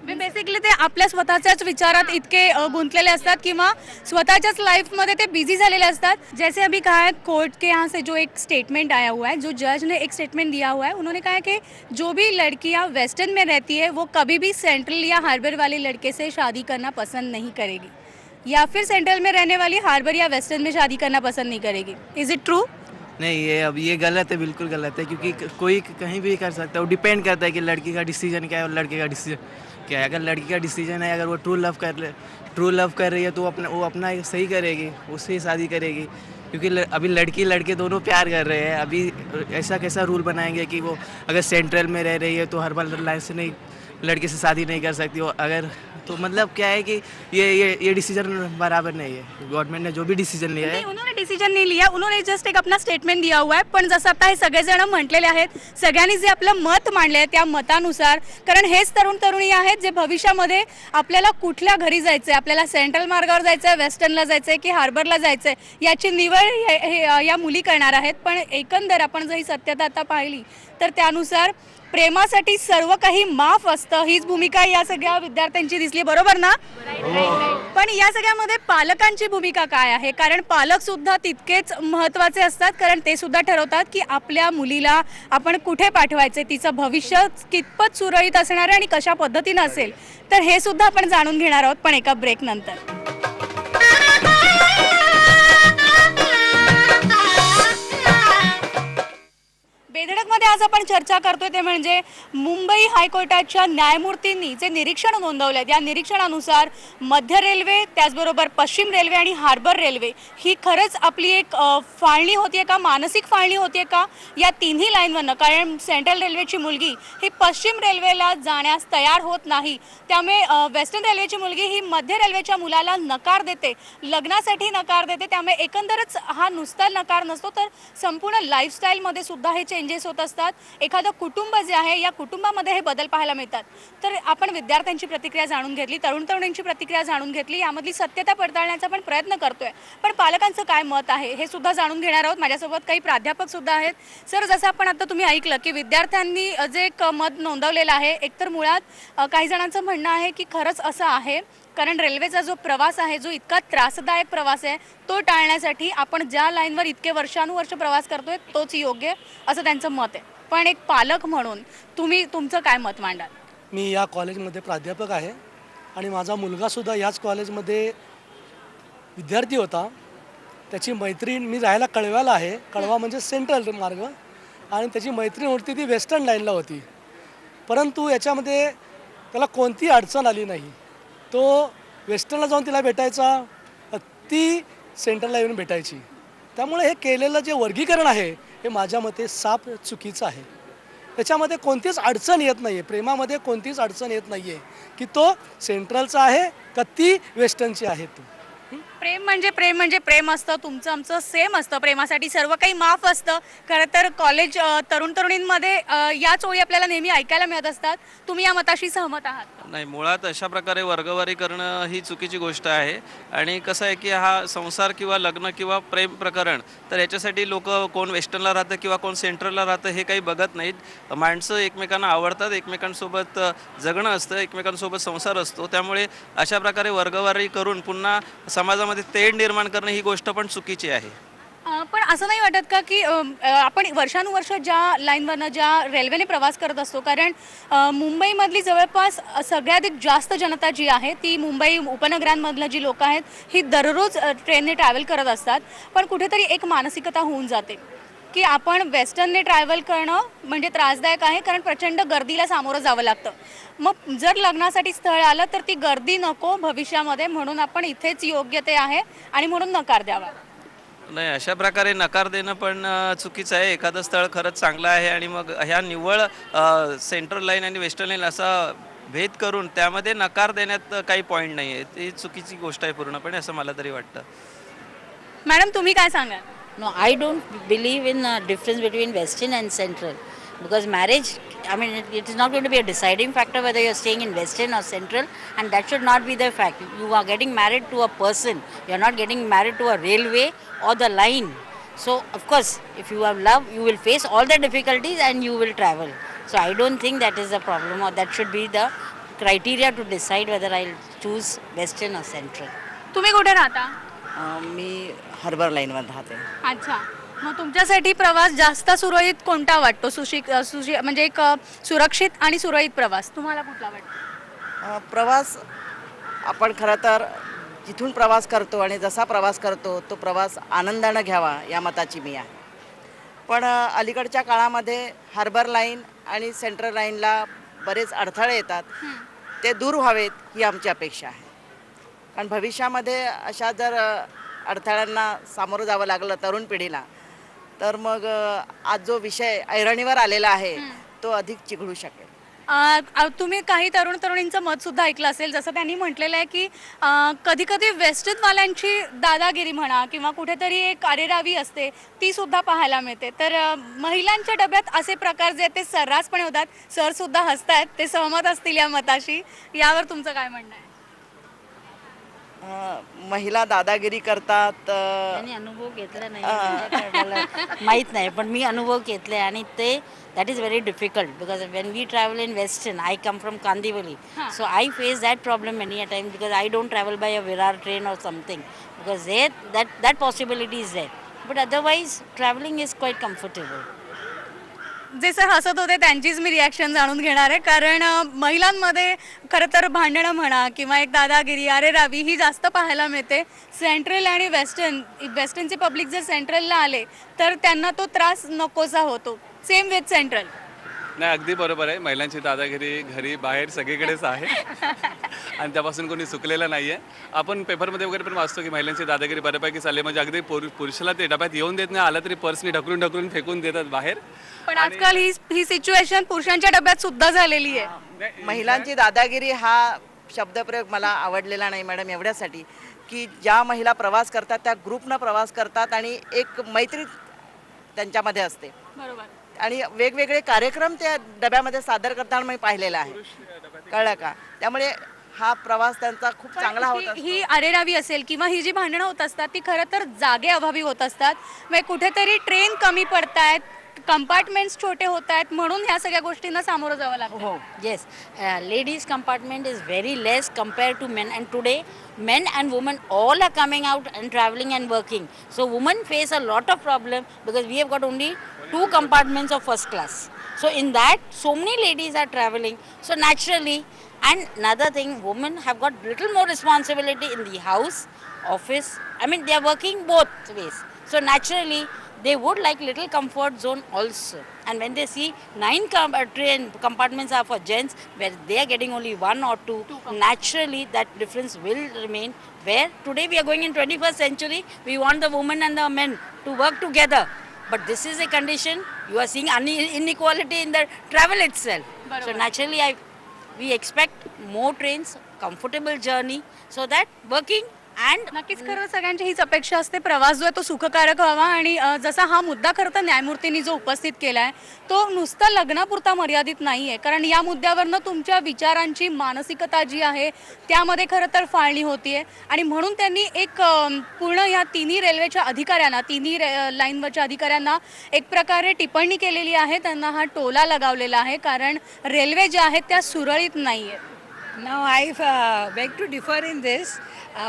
बेसिकली ते आपल्या स्वतःच्याच विचारात इतके गुंतलेले असतात किंवा स्वतःच्याच लाइफ में ते बिजी झालेले असतात. जैसे अभी कहा है कोर्ट के यहाँ से जो एक स्टेटमेंट आया हुआ है, जो जज ने एक स्टेटमेंट दिया हुआ है, उन्होंने कहा है कि जो भी लड़कियाँ वेस्टर्न में रहती है वो कभी भी सेंट्रल या हार्बर वाले लड़के से शादी करना पसंद नहीं करेगी, या फिर सेंट्रल में रहने वाली हार्बर या वेस्टर्न में शादी करना पसंद नहीं करेगी. Is it true? नहीं, ये गलत है, बिल्कुल गलत है, क्योंकि कोई कहीं भी कर सकता है. वो डिपेंड करता है कि लड़की का डिसीजन क्या है और लड़के का डिसीजन क्या है. अगर लड़की का डिसीजन है, अगर वो ट्रू लव कर रही है तो वो अपना सही करेगी, उससे ही शादी करेगी. क्योंकि अभी लड़की लड़के दोनों प्यार कर रहे हैं. अभी ऐसा कैसा रूल बनाएंगे कि वो अगर सेंट्रल में रह रही है तो हर लाइन से नहीं, लड़के से शादी नहीं कर सकती. वो अगर तो मतलब क्या है कि ये डिसीजन बराबर नहीं है. गवर्नमेंट ने जो भी डिसीजन लिया है, उन्होंने डिसीजन नहीं लिया, उन्होंने जस्ट एक अपना स्टेटमेंट दिया हुआ है. पण जसं आता हे सगळेजण म्हटलेले आहेत, सगळ्यांनी जे आपलं मत मांडले आहे त्या मतानुसार, कारण हेच तरुण तरुणी आहेत जे भविष्यामध्ये आपल्याला कुठल्या घरी जायचं आहे, आपल्याला सेंट्रल मार्गावर जायचं आहे, वेस्टर्नला जायचं आहे की हार्बरला जायचं आहे, याची निवड या मुली करणार आहेत. पण एकंदर आपण जर ही सत्यता आता पाहिली तर त्यानुसार प्रेमासाठी सर्व काही माफ असतं, हीच भूमिका या सगळ्या विद्यार्थ्यांची दिसली. बरोबर ना? पण या सगळ्यामध्ये पालकांची भूमिका काय आहे? कारण पालक सुद्धा तितकेच महत्त्वाचे असतात, कारण ते सुद्धा ठरवतात की आपल्या मुलीला आपण कुठे पाठवायचे, तिचं भविष्य कितपत सुरळीत असणार आहे आणि कशा पद्धतीनं असेल. तर हे सुद्धा आपण जाणून घेणार आहोत, पण एका ब्रेक नंतर. बेधडकमध्ये आज आपण चर्चा करतोय ते म्हणजे मुंबई हायकोर्टाच्या न्यायमूर्तींनी जे निरीक्षण नोंदवले आहेत, या निरीक्षणानुसार मध्य रेल्वे, त्याचबरोबर पश्चिम रेल्वे आणि हार्बर रेल्वे ही खरंच आपली एक फाळणी होतीये का, मानसिक फाळणी होतीये का या तिन्ही लाईनवरनं. कारण सेंट्रल रेल्वेची मुलगी ही पश्चिम रेल्वेला जाण्यास तयार होत नाही, त्यामुळे वेस्टर्न रेल्वेची मुलगी ही मध्य रेल्वेच्या मुलाला नकार देते, लग्नासाठी नकार देते. त्यामुळे एकंदरच हा नुसता नकार नसतो, तर संपूर्ण लाईफस्टाईलमध्ये सुद्धा हे चेंजेस होत असतात. एखादं कुटुंब जे आहे, या कुटुंबामध्ये हे बदल पाहायला मिळतात. तर आपण विद्यार्थ्यांची प्रतिक्रिया जाणून घेतली, तरुण तरुणींची प्रतिक्रिया जाणून घेतली, यामधली सत्यता पडताळण्याचा पण प्रयत्न करतोय. पण पालकांचं काय मत आहे हे सुद्धा जाणून घेणार आहोत. माझ्यासोबत काही प्राध्यापक सुद्धा आहेत. सर, जसं आपण आता तुम्ही ऐकलं की विद्यार्थ्यांनी जे एक मत नोंदवलेलं आहे, एकतर मुळात काही जणांचं म्हणणं आहे की खरंच असं आहे, कारण रेल्वेचा जो प्रवास आहे, जो इतका त्रासदायक प्रवास आहे, तो टाळण्यासाठी आपण ज्या लाईनवर इतके वर्षानुवर्ष प्रवास करतोय तोच योग्य असं त्यांचं मत आहे. पण एक पालक म्हणून तुम्ही तुमचं काय मत मांडाल? मी या कॉलेजमध्ये प्राध्यापक आहे आणि माझा मुलगासुद्धा याच कॉलेजमध्ये विद्यार्थी होता. त्याची मैत्रीण, मी राहायला कळव्याला आहे, कळवा म्हणजे सेंट्रल मार्ग, आणि त्याची मैत्रीण होती ती वेस्टर्न लाईनला होती. परंतु याच्यामध्ये त्याला कोणती अडचण आली नाही. तो वेस्टर्नला जाऊन तिला भेटायचा, ती सेंट्रलला येऊन भेटायची. त्यामुळे हे केलेलं जे वर्गीकरण आहे हे माझ्या मते साफ चुकीचं आहे. त्याच्यामध्ये कोणतीच अडचण येत नाही आहे, प्रेमामध्ये कोणतीच अडचण येत नाही आहे की तो सेंट्रलचा आहे का ती वेस्टर्नची आहे. तो प्रेम म्हणजे प्रेम असतं, तुमचं आमचं सेम असतं, प्रेमासाठी सर्व काही माफ असतं. खरं तर कॉलेज तरुण तरुणींमध्ये याच ओळी आपल्याला नेहमी ऐकायला मिळत असतात. तुम्ही या मताशी सहमत आहात? नाही, मुळात अशा प्रकारे वर्गवारी करणं ही चुकीची गोष्ट आहे. आणि कसं आहे की हा संसार किंवा लग्न किंवा प्रेम प्रकरण, तर याच्यासाठी लोक कोण वेस्टर्नला राहतं किंवा कोण सेंट्रलला राहतं हे काही बघत नाहीत. माणसं एकमेकांना आवडतात, एकमेकांसोबत जगणं असतं, एकमेकांसोबत संसार असतो. त्यामुळे अशा प्रकारे वर्गवारी करून पुन्हा समाजामध्ये तेढ निर्माण करणं ही गोष्ट पण चुकीची आहे. पण असं नाही वाटत का की आपण वर्षानुवर्ष ज्या लाईनवरनं, ज्या रेल्वेने प्रवास करत असतो, कारण मुंबईमधली जवळपास सगळ्यात जास्त जनता जी आहे ती मुंबई उपनगरांमधलं जी लोक आहेत ही दररोज ट्रेनने ट्रॅव्हल करत असतात. पण कुठेतरी एक मानसिकता होऊन जाते की आपण वेस्टर्नने ट्रॅव्हल करणं म्हणजे त्रासदायक आहे, कारण प्रचंड गर्दीला सामोरं जावं लागतं. मग जर लग्नासाठी स्थळ आलं तर ती गर्दी नको भविष्यामध्ये, म्हणून आपण इथेच योग्य ते आहे आणि म्हणून नकार द्यावा. नाही, अशा प्रकारे नकार देणं पण चुकीचं आहे. एखादं स्थळ खरंच चांगलं आहे आणि मग ह्या निव्वळ सेंट्रल लाईन आणि वेस्टर्न लाईन असा भेद करून त्यामध्ये नकार देण्यात काही पॉईंट नाही आहे. ती चुकीची गोष्ट आहे पूर्णपणे, असं मला तरी वाटतं. मॅडम, तुम्ही काय सांगाल? No, I don't believe in a difference between Western and Central, because marriage, I mean, it is not going to be a deciding factor whether you're staying in Western or Central, and that should not be the fact. You are getting married to a person, you're not getting married to a railway or the line. So, of course, if you have love, you will face all the difficulties and you will travel. So, I don't think that is a problem, or that should be the criteria to decide whether I'll choose Western or Central. तुम्ही कुठे राहता? मी harbour लाईनवर राहते. अच्छा, मग तुमच्यासाठी प्रवास जास्त सुरळीत कोणता वाटतो? म्हणजे एक सुरक्षित आणि सुरळीत प्रवास तुम्हाला कुठला वाटतो? प्रवास आपण खरं तर जिथून प्रवास करतो आणि जसा प्रवास करतो तो प्रवास आनंदानं घ्यावा या मताची मी आहे. पण अलीकडच्या काळामध्ये हार्बर लाईन आणि सेंट्रल लाईनला बरेच अडथळे येतात, ते दूर व्हावेत ही आमची अपेक्षा आहे. कारण भविष्यामध्ये अशा जर अडथळ्यांना सामोरं जावं लागलं तरुण पिढीला, तर मग आज जो विषय ऐरणीवर आलेला आहे तो अधिक चिघळू शकेल. तुम्ही काही तरुण तरुणींचं मत सुद्धा ऐकलं असेल, जसं त्यांनी म्हटलेलं आहे की कधी कधी वेस्टर्नवाल्यांची दादागिरी म्हणा किंवा कुठेतरी एक अरेरावी असते ती सुद्धा पाहायला मिळते. तर महिलांच्या डब्यात असे प्रकार जे ते सर्रासपणे होतात. सर सुद्धा हसतायत, ते सहमत असतील या मताशी. यावर तुमचं काय म्हणणं आहे? महिला दादागिरी करतात. त्यांनी अनुभव घेतला नाही, माहीत नाही, पण मी अनुभव घेतले आणि ते that is very difficult, because when we travel in Western, I come from Kandivali, so I face that problem many a time, because I don't travel by a Virar train or something, because there that possibility is there, but otherwise traveling is quite comfortable. जे sir हसत होते त्यांचीच मी reaction जाणून घेणार आहे, कारण महिलांमध्ये खरं तर भांडणं म्हणा किंवा एक दादागिरी अरेरावी ही जास्त पाहायला मिळते. सेंट्रल आणि वेस्टर्नचे पब्लिक जर सेंट्रलला आले तर त्यांना तो त्रास नकोसा होतो. Same with central. नाही, अगदी बरोबर आहे. महिलांची दादागिरी घरी बाहेर सगळीकडेच आहे आणि त्यापासून कोणी चुकलेलं नाही आहे. आपण पेपरमध्ये वगैरे पण वाचतो की महिलांची दादागिरी बऱ्यापैकी चालली, म्हणजे अगदी पुरुषाला ते डब्यात येऊन देत नाही, आला तरी पर्सनी ढकलून ढकलून फेकून देतात बाहेर. पण आजकाल ही सिच्युएशन पुरुषांच्या डब्यात सुद्धा झालेली आहे. महिलांची दादागिरी हा शब्दप्रयोग मला आवडलेला नाही मॅडम, एवढ्यासाठी की ज्या महिला प्रवास करतात त्या ग्रुपनं प्रवास करतात आणि एक मैत्री त्यांच्यामध्ये असते. बरोबर. आणि वेगवेगळे कार्यक्रम त्या डब्यामध्ये सादर करताना मी पाहिलेला आहे, कळलं का? त्यामुळे हा प्रवास त्यांचा खूप चांगला होता. ही अरेरावी असेल किंवा ही जी भांडणं होत असतात ती खरं तर जागे अभावी होत असतात. मग कुठेतरी ट्रेन कमी पडतायत, कंपार्टमेंट्स छोटे होत आहेत, म्हणून ह्या सगळ्या गोष्टींना सामोरं जावं लागतं. Yes, ladies compartment is very less compared to men, and today men and women all are coming out and traveling and working. So women face a lot of problem because we have got only 2 compartments of first class. So in that, so many ladies are traveling. So naturally, and another thing, women have got little more responsibility in the house, office. I mean, they are working both ways. So naturally, they would like little comfort zone also. And when they see 9 train compartments are for gents, where they are getting only 1 or 2, naturally that difference will remain. Where today we are going in 21st century, we want the women and the men to work together. But this is a condition, you are seeing inequality in the travel itself. So naturally we expect more trains, comfortable journey, so that working. And नक्कीच खरं सगळ्यांची हीच अपेक्षा असते, प्रवास जो आहे तो सुखकारक व्हावा. आणि जसा हा मुद्दा खरं तर न्यायमूर्तींनी जो उपस्थित केला आहे तो नुसता लग्नापुरता मर्यादित नाही आहे, कारण या मुद्द्यावरनं तुमच्या विचारांची मानसिकता जी आहे त्यामध्ये खरं तर फाळणी होती आहे. आणि म्हणून त्यांनी एक पूर्ण ह्या तिन्ही रेल्वेच्या अधिकाऱ्यांना, तिन्ही लाईनवरच्या अधिकाऱ्यांना एक प्रकारे टिप्पणी केलेली आहे, त्यांना हा टोला लगावलेला आहे, कारण रेल्वे ज्या आहेत त्या सुरळीत नाही आहेत. Now I beg to differ in this.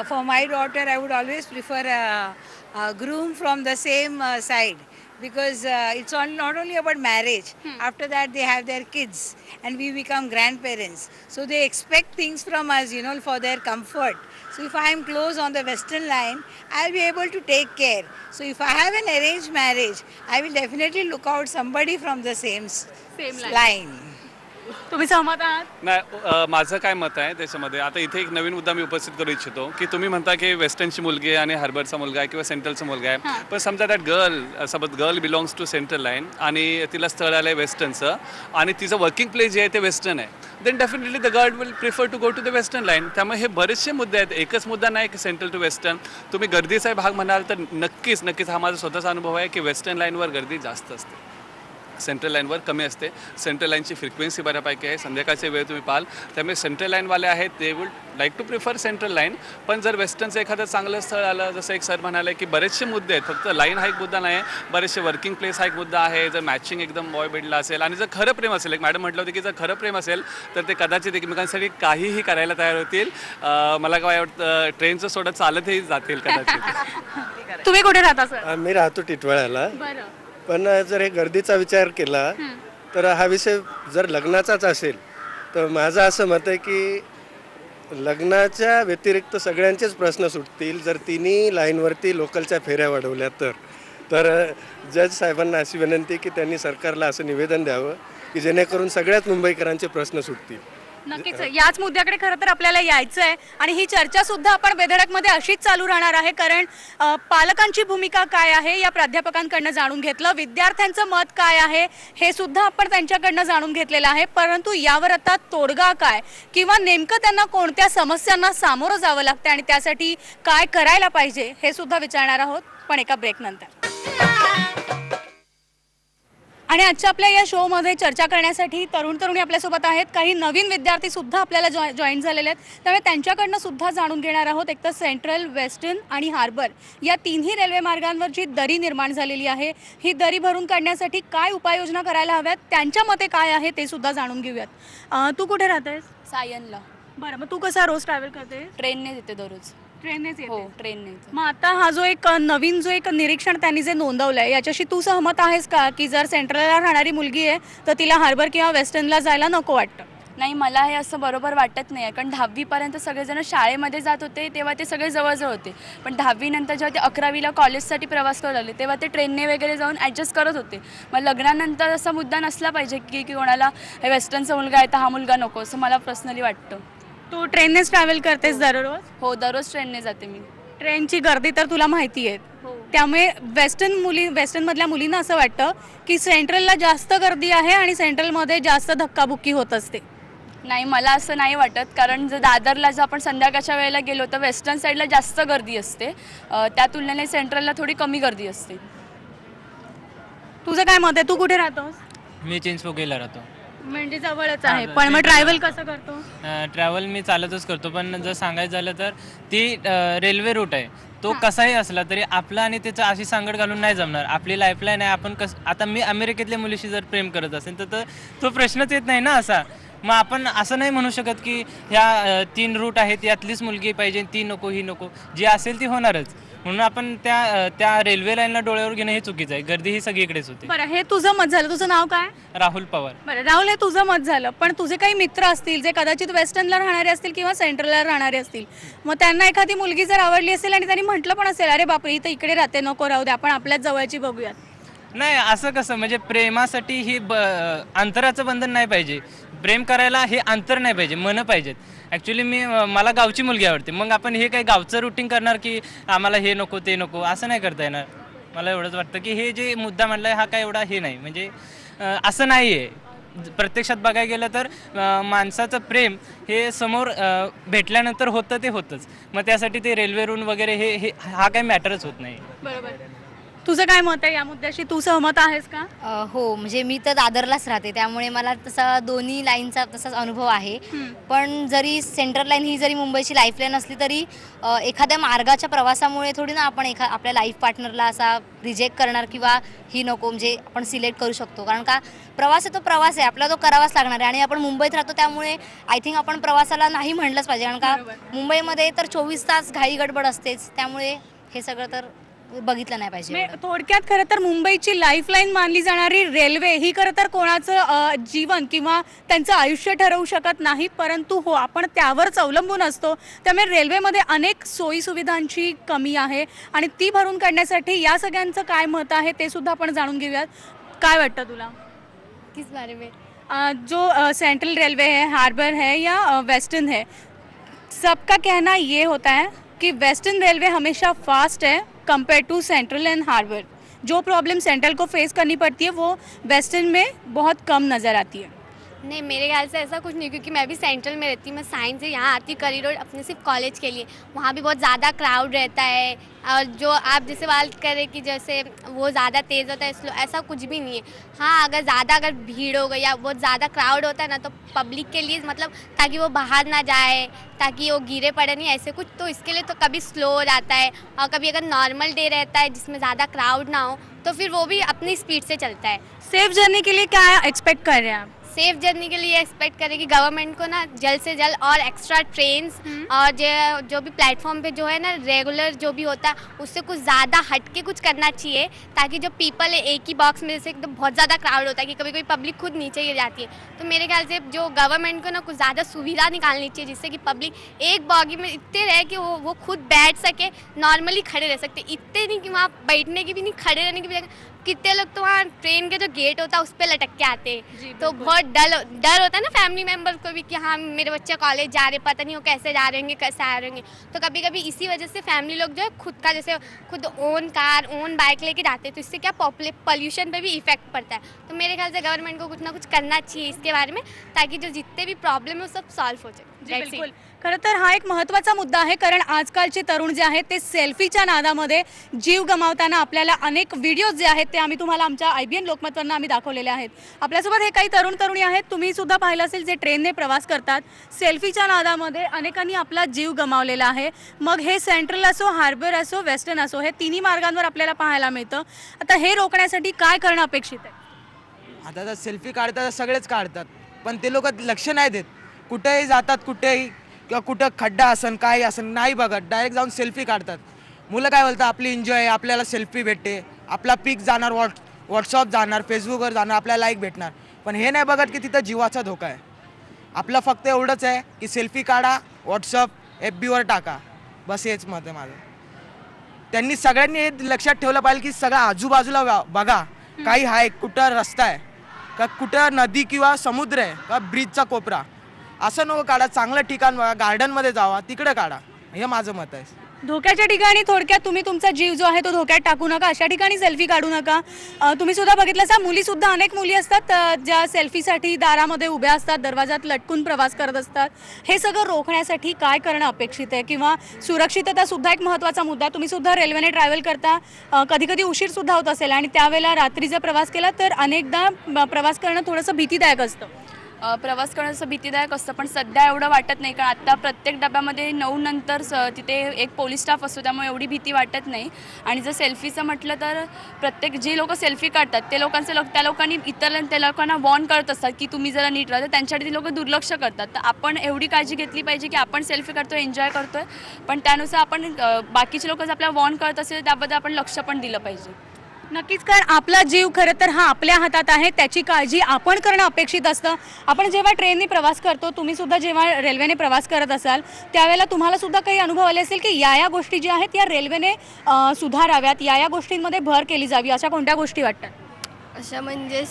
For my daughter, I would always prefer a groom from the same side, because it's not only about marriage. After that, they have their kids, and we become grandparents. So they expect things from us, for their comfort. So if I am close on the Western line, I'll be able to take care. So if I have an arranged marriage, I will definitely look out somebody from the same line. तुम्ही सहमत आहात? नाही, माझं काय मत आहे त्याच्यामध्ये, आता इथे एक नवीन मुद्दा मी उपस्थित करू इच्छितो की तुम्ही म्हणता की वेस्टर्नची मुलगी आहे आणि हार्बरचा मुलगा आहे किंवा सेंट्रलचा मुलगा आहे, पण समजा that girl belongs to central line आणि तिला स्थळ आलं आहे वेस्टर्नचं आणि तिचं वर्किंग प्लेस जे आहे ते वेस्टर्न आहे, then definitely the girl will prefer to go to the western line. त्यामुळे हे बरेचसे मुद्दे आहेत, एकच मुद्दा नाही की सेंट्रल टू वेस्टर्न. तुम्ही गर्दीचा भाग म्हणाल तर नक्कीच हा माझा स्वतःचा अनुभव आहे की वेस्टर्न लाईनवर गर्दी जास्त असते, सेंट्रल लाईनवर कमी असते. सेंट्रल लाईनची फ्रिक्वेन्सी बऱ्यापैकी आहे, संध्याकाळचे वेळ तुम्ही पाहाल, त्यामुळे सेंट्रल लाईनवाले आहेत ते would like to prefer central line. पण जर वेस्टर्नचं एखादं चांगलं स्थळ आलं, जसं एक सर म्हणाले की बरेचसे मुद्दे आहेत, फक्त लाईन हा एक मुद्दा नाही आहे, बरेचसे वर्किंग प्लेस हा एक मुद्दा आहे. जर मॅचिंग एकदम बॉय बेडला असेल आणि जर खरं प्रेम असेल, एक मॅडम म्हटलं होतं की जर खरं प्रेम असेल तर ते कदाचित एकमेकांसाठी काहीही करायला तयार होतील. मला काय वाटतं ट्रेनचं सोडत चालतही जातील कदाचित. तुम्ही कुठे राहता सर? मी राहतो टिटवाळ्याला. पण जर हे गर्दीचा विचार केला तर हा विषय जर लग्नाचाच असेल तर माझं असं मत आहे की लग्नाच्या व्यतिरिक्त सगळ्यांचेच प्रश्न सुटतील जर तिन्ही लाईनवरती लोकलच्या फेऱ्या वाढवल्या तर जज साहेबांना अशी विनंती की त्यांनी सरकारला असं निवेदन द्यावं की जेणेकरून सगळ्याच मुंबईकरांचे प्रश्न सुटतील. नक्कीच याच मुद्द्याकडे खरं तर आपल्याला यायचं आहे आणि ही चर्चा सुद्धा आपण बेधडकमध्ये अशीच चालू राहणार आहे, कारण पालकांची भूमिका काय आहे या प्राध्यापकांकडनं जाणून घेतलं, विद्यार्थ्यांचं मत काय आहे हे सुद्धा आपण त्यांच्याकडनं जाणून घेतलेलं आहे, परंतु यावर आता तोडगा काय किंवा नेमकं त्यांना कोणत्या समस्यांना सामोरं जावं लागतं आणि त्यासाठी काय करायला पाहिजे हे सुद्धा विचारणार आहोत, पण एका ब्रेकनंतर. आणि आजच्या आपल्या या शोमध्ये चर्चा करण्यासाठी तरुणी आपल्यासोबत आहेत, काही नवीन विद्यार्थी सुद्धा आपल्याला जॉईन झालेले आहेत, त्यामुळे त्यांच्याकडनं सुद्धा जाणून घेणार आहोत. एक तर सेंट्रल, वेस्टर्न आणि हार्बर या तिन्ही रेल्वे मार्गांवर जी दरी निर्माण झालेली आहे, ही दरी भरून काढण्यासाठी काय उपाययोजना करायला हव्यात, त्यांच्या मते काय आहे ते सुद्धा जाणून घेऊयात. तू कुठे राहतेस? सायनला. बरं, मग तू कसा रोज ट्रॅव्हल करते? ट्रेनने येते दररोज. ट्रेननेच येते? हो, ट्रेनने. मग आता हा जो एक नवीन जो एक निरीक्षण त्यांनी जे नोंदवलं आहे याच्याशी तू सहमत आहेस का की जर सेंट्रलला राहणारी मुलगी आहे तर तिला हार्बर किंवा वेस्टर्नला जायला नको वाटतं? नाही, मला हे असं बरोबर वाटत नाही आहे. कारण 10वीपर्यंत सगळेजण शाळेमध्ये जात होते तेव्हा ते सगळे जवळजवळ होते, पण 10वीनंतर जेव्हा ते 11वीला कॉलेजसाठी प्रवास करू लागले तेव्हा ते ट्रेनने वगैरे जाऊन ॲडजस्ट करत होते. मग लग्नानंतर असा मुद्दा नसला पाहिजे की की कोणाला वेस्टर्नचा मुलगा आहे तर हा मुलगा नको, असं मला पर्सनली वाटतं. तू ट्रेननेच ट्रॅव्हल करतेस दररोज? हो, दररोज ट्रेनने जाते मी. ट्रेनची गर्दी तर तुला माहिती आहे, त्यामुळे वेस्टर्नमधल्या मुलींना असं वाटतं की सेंट्रलला जास्त गर्दी आहे आणि सेंट्रलमध्ये जास्त धक्काबुक्की होत असते. नाही, मला असं नाही वाटत. कारण जर दादरला जर आपण संध्याकाळच्या वेळेला गेलो तर वेस्टर्न साईडला जास्त गर्दी असते, त्या तुलनेने सेंट्रलला थोडी कमी गर्दी असते. तुझं काय मत आहे? तू कुठे राहतोस? मी चिंचपोकळीला राहतो. म्हणजे जवळच आहे, पण मग ट्रॅव्हल कसं करतो? ट्रॅव्हल मी चालतच करतो, पण जर सांगायचं झालं तर ती रेल्वे रूट आहे, तो कसाही असला तरी आपला आणि त्याचा अशी सांगड घालून नाही जमणार. आपली लाईफलाईन आहे. आपण आता मी अमेरिकेतल्या मुलीशी जर प्रेम करत असेल तर तो प्रश्नच येत नाही ना असा. मग आपण असं नाही म्हणू शकत की ह्या 3 रूट आहेत यातलीच मुलगी पाहिजे, ती नको ही नको. जी असेल ती होणारच. म्हणून आपण त्या रेल्वे लाईनला डोळ्यावर घेणं हे चुकीचं आहे. गर्दी ही सगळीकडेच होते. बरं, हे तुझं मत झालं. तुझं नाव काय? राहुल पवार. बरं राहुल, हे तुझं मत झालं, पण तुझे काही मित्र असतील जे कदाचित वेस्टर्नला राहणारे असतील किंवा सेंट्रलला राहणारे असतील, मग त्यांना एखादी मुलगी जर आवडली असेल आणि त्यांनी म्हटलं पण असेल अरे बापरे ही तर इकडे राहते, नको राहू दे, आपण आपल्याच जवळची बघूयात. नाही, असं कसं, म्हणजे प्रेमासाठी ही अंतराचं बंधन नाही पाहिजे. प्रेम करायला हे अंतर नाही पाहिजे, मनं पाहिजेत. ॲक्च्युली मला गावची मुलगी आवडते, मग आपण हे काही गावचं रुटीन करणार की आम्हाला हे नको ते नको असं नाही करता येणार. मला एवढंच वाटतं की हे जे मुद्दा म्हटला आहे हा काय एवढा हे नाही, म्हणजे असं नाही आहे. प्रत्यक्षात बघायला गेलं तर माणसाचं प्रेम हे समोर भेटल्यानंतर होतं ते होतंच. मग त्यासाठी ते रेल्वे रूट वगैरे हे हा काही मॅटरच होत नाही. बरोबर. तुझं काय मत आहे या मुद्द्याशी? तू सहमत आहेस का? हो, म्हणजे मी तर दादरलाच राहते, त्यामुळे मला तसा दोन्ही लाईनचा तसाच अनुभव आहे. पण जरी सेंट्रल लाईन ही जरी मुंबईची लाईफलाईन असली तरी एखाद्या मार्गाच्या प्रवासामुळे थोडी ना आपण आपल्या लाईफ पार्टनरला असा रिजेक्ट करणार किंवा ही नको म्हणजे आपण सिलेक्ट करू शकतो. कारण का प्रवास आहे तो प्रवास आहे, आपला तो करावाच लागणार आहे. आणि आपण मुंबईत राहतो त्यामुळे आय थिंक आपण प्रवासाला नाही म्हणलंच पाहिजे. कारण का मुंबईमध्ये तर 24 तास घाई गडबड असतेच, त्यामुळे हे सगळं तर बघितलं नाही पाहिजे. थोडक्यात खरं तर मुंबईची लाईफलाईन मानली जाणारी रेल्वे ही खरं तर कोणाचं जीवन किंवा त्यांचं आयुष्य ठरवू शकत नाही, परंतु हो आपण त्यावरच अवलंबून असतो. त्यामुळे रेल्वेमध्ये अनेक सोयीसुविधांची कमी आहे आणि ती भरून काढण्यासाठी या सगळ्यांचं काय मत आहे ते सुद्धा आपण जाणून घेऊयात. काय वाटतं तुला? किस बारे में? जो सेंट्रल रेलवे है, हार्बर है या वेस्टर्न है, सबका कहना ये होता है कि वेस्टर्न रेलवे हमेशा फास्ट है compare to central and harbour. जो प्रॉब्लम सेंट्रल को फेस करनी पड़ती है वो वेस्टर्न में बहुत कम नज़र आती है. नहीं, मेरे ख्याल से ऐसा कुछ नहीं, क्योंकि मैं भी सेंट्रल में रहती हूँ. मैं साइंस से यहाँ आती हूँ करी रोड अपने सिर्फ कॉलेज के लिए. वहाँ भी बहुत ज़्यादा क्राउड रहता है. और जो आप जैसे बात करें कि जैसे वो ज़्यादा तेज़ होता है स्लो, ऐसा कुछ भी नहीं है. हाँ, अगर भीड़ हो गई या बहुत ज़्यादा क्राउड होता है ना तो पब्लिक के लिए मतलब ताकि वो बाहर ना जाए, ताकि वो गिरे पड़े नहीं ऐसे कुछ, तो इसके लिए तो कभी स्लो हो जाता है. और कभी अगर नॉर्मल डे रहता है जिसमें ज़्यादा क्राउड ना हो तो फिर वो भी अपनी स्पीड से चलता है. सेफ जर्नी के लिए क्या एक्सपेक्ट कर रहे हैं आप? सेफ जर्नी के लिए एक्सपेक्ट करें कि गवर्नमेंट को ना जल्द से जल्द और एक्स्ट्रा ट्रेन्स और जो भी प्लेटफॉर्म पे जो है ना रेगुलर जो भी होता है उससे कुछ ज़्यादा हट के कुछ करना चाहिए, ताकि जो पीपल है एक ही बॉक्स में जैसे एकदम बहुत ज़्यादा क्राउड होता है कि कभी कभी पब्लिक खुद नीचे गिर जाती है. तो मेरे ख्याल से जो गवर्नमेंट को ना कुछ ज़्यादा सुविधा निकालनी चाहिए जिससे कि पब्लिक एक बॉगी में इतने रहे कि वो खुद बैठ सके, नॉर्मली खड़े रह सकते. इतने नहीं कि वहाँ बैठने की भी नहीं, खड़े रहने की भी. कितने लोग तो वहाँ ट्रेन के जो गेट होता है उस पर लटक के आते हैं, तो बहुत डर होता है ना फैमिली मेम्बर को भी कि हाँ मेरे बच्चे कॉलेज जा रहे, पता नहीं वो कैसे जा रहे होंगे, कैसे आ रहे होंगे. तो कभी कभी इसी वजह से फैमिली लोग जो है खुद का जैसे खुद ओन कार ओन बाइक लेके जाते हैं, तो इससे क्या पॉल्यूशन पे भी इफेक्ट पड़ता है. तो मेरे ख्याल से गवर्नमेंट को कुछ ना कुछ करना चाहिए इसके बारे में, ताकि जो जितने भी प्रॉब्लम है वो सब सॉल्व हो जाए. बिलकुल. खरं तर हा एक महत्त्वाचा मुद्दा आहे, कारण आजकालचे तरुण जे आहेत ते सेल्फीच्या नादामध्ये जीव गमावताना आपल्याला अनेक व्हिडिओज जे आहेत ते आम्ही तुम्हाला आमच्या IBN लोकमतवरनं आम्ही दाखवलेले आहेत. आपल्यासोबत हे काही तरुण तरुणी आहेत, तुम्ही सुद्धा पाहिलं असेल, जे ट्रेनने प्रवास करतात. सेल्फीच्या नादामध्ये अनेकांनी आपला जीव गमावलेला आहे. मग हे सेंट्रल असो, हार्बर असो, वेस्टर्न असो, हे तिन्ही मार्गांवर आपल्याला पाहायला मिळतं. आता हे रोखण्यासाठी काय करणं अपेक्षित आहे? आता तर सेल्फी काढतात सगळेच काढतात, पण ते लोक लक्ष नाही देत. कुठेही जातात, कुठेही किंवा कुठं खड्डा असन काय असन नाही बघत, डायरेक्ट जाऊन सेल्फी काढतात. मुलं काय बोलतात आपली एन्जॉय, आपल्याला सेल्फी भेटते, आपला पिक जाणार व्हॉट्सअप जाणार, फेसबुकवर जाणार, आपल्याला लाईक भेटणार. पण हे नाही बघत की तिथं जीवाचा धोका आहे. आपलं फक्त एवढंच आहे की सेल्फी काढा, व्हॉट्सअप FBवर टाका, बस हेच मत आहे माझं. त्यांनी सगळ्यांनी हे लक्षात ठेवलं पाहिजे की सगळं आजूबाजूला बघा, काही आहे, कुठं रस्ता आहे का, कुठं नदी किंवा समुद्र आहे का, ब्रिजचा कोपरा, असं नको काढा. चांगलं ठिकाण बघा, गार्डनमध्ये जावा, तिकडे काढा, हे माझं मत आहे. धोक्याच्या ठिकाणी थोडक्यात तुम्ही तुमचा जीव जो आहे तो धोक्यात टाकू नका, अशा ठिकाणी सेल्फी काढू नका. तुम्ही सुद्धा बघितलं असा मुलीसुद्धा, अनेक मुली असतात ज्या सेल्फीसाठी दारामध्ये उभ्या असतात, दरवाजात लटकून प्रवास करत असतात. हे सगळं रोखण्यासाठी काय करणं अपेक्षित आहे? किंवा सुरक्षितता सुद्धा एक महत्त्वाचा मुद्दा आहे. तुम्ही सुद्धा रेल्वेने ट्रॅव्हल करता, कधी कधी उशीरसुद्धा होत असेल आणि त्यावेळेला रात्री जर प्रवास केला तर अनेकदा प्रवास करणं थोडंसं भीतीदायक असतं. प्रवास करणं भीतीदायक असतं, पण सध्या एवढं वाटत नाही, कारण आत्ता प्रत्येक डब्यामध्ये 9 नंतर तिथे एक पोलीस स्टाफ असतो, त्यामुळे एवढी भीती वाटत नाही. आणि जर सेल्फीचं म्हटलं तर प्रत्येक जे लोक सेल्फी काढतात ते त्या लोकांनी त्या लोकांना वॉर्न करत असतात की तुम्ही जरा नीट राहा, त्यांच्यासाठी ती लोक दुर्लक्ष करतात. तर आपण एवढी काळजी घेतली पाहिजे की आपण सेल्फी काढतोय, एन्जॉय करतोय, पण त्यानुसार आपण बाकीचे लोक जर आपल्याला वॉर्न करत असेल त्याबद्दल आपण लक्ष पण दिलं पाहिजे. नक्कीच, कारण आपला जीव खरं तर हा आपल्या हातात आहे, त्याची काळजी आपण करणं अपेक्षित असतं. आपण जेव्हा ट्रेनने प्रवास करतो, तुम्ही सुद्धा जेव्हा रेल्वेने प्रवास करत असाल त्यावेळेला तुम्हाला सुद्धा काही अनुभव आले असेल की या गोष्टी ज्या आहेत या रेल्वेने सुधाराव्यात, या गोष्टींमध्ये भर केली जावी, अशा कोणत्या गोष्टी वाटतात? अशा म्हणजे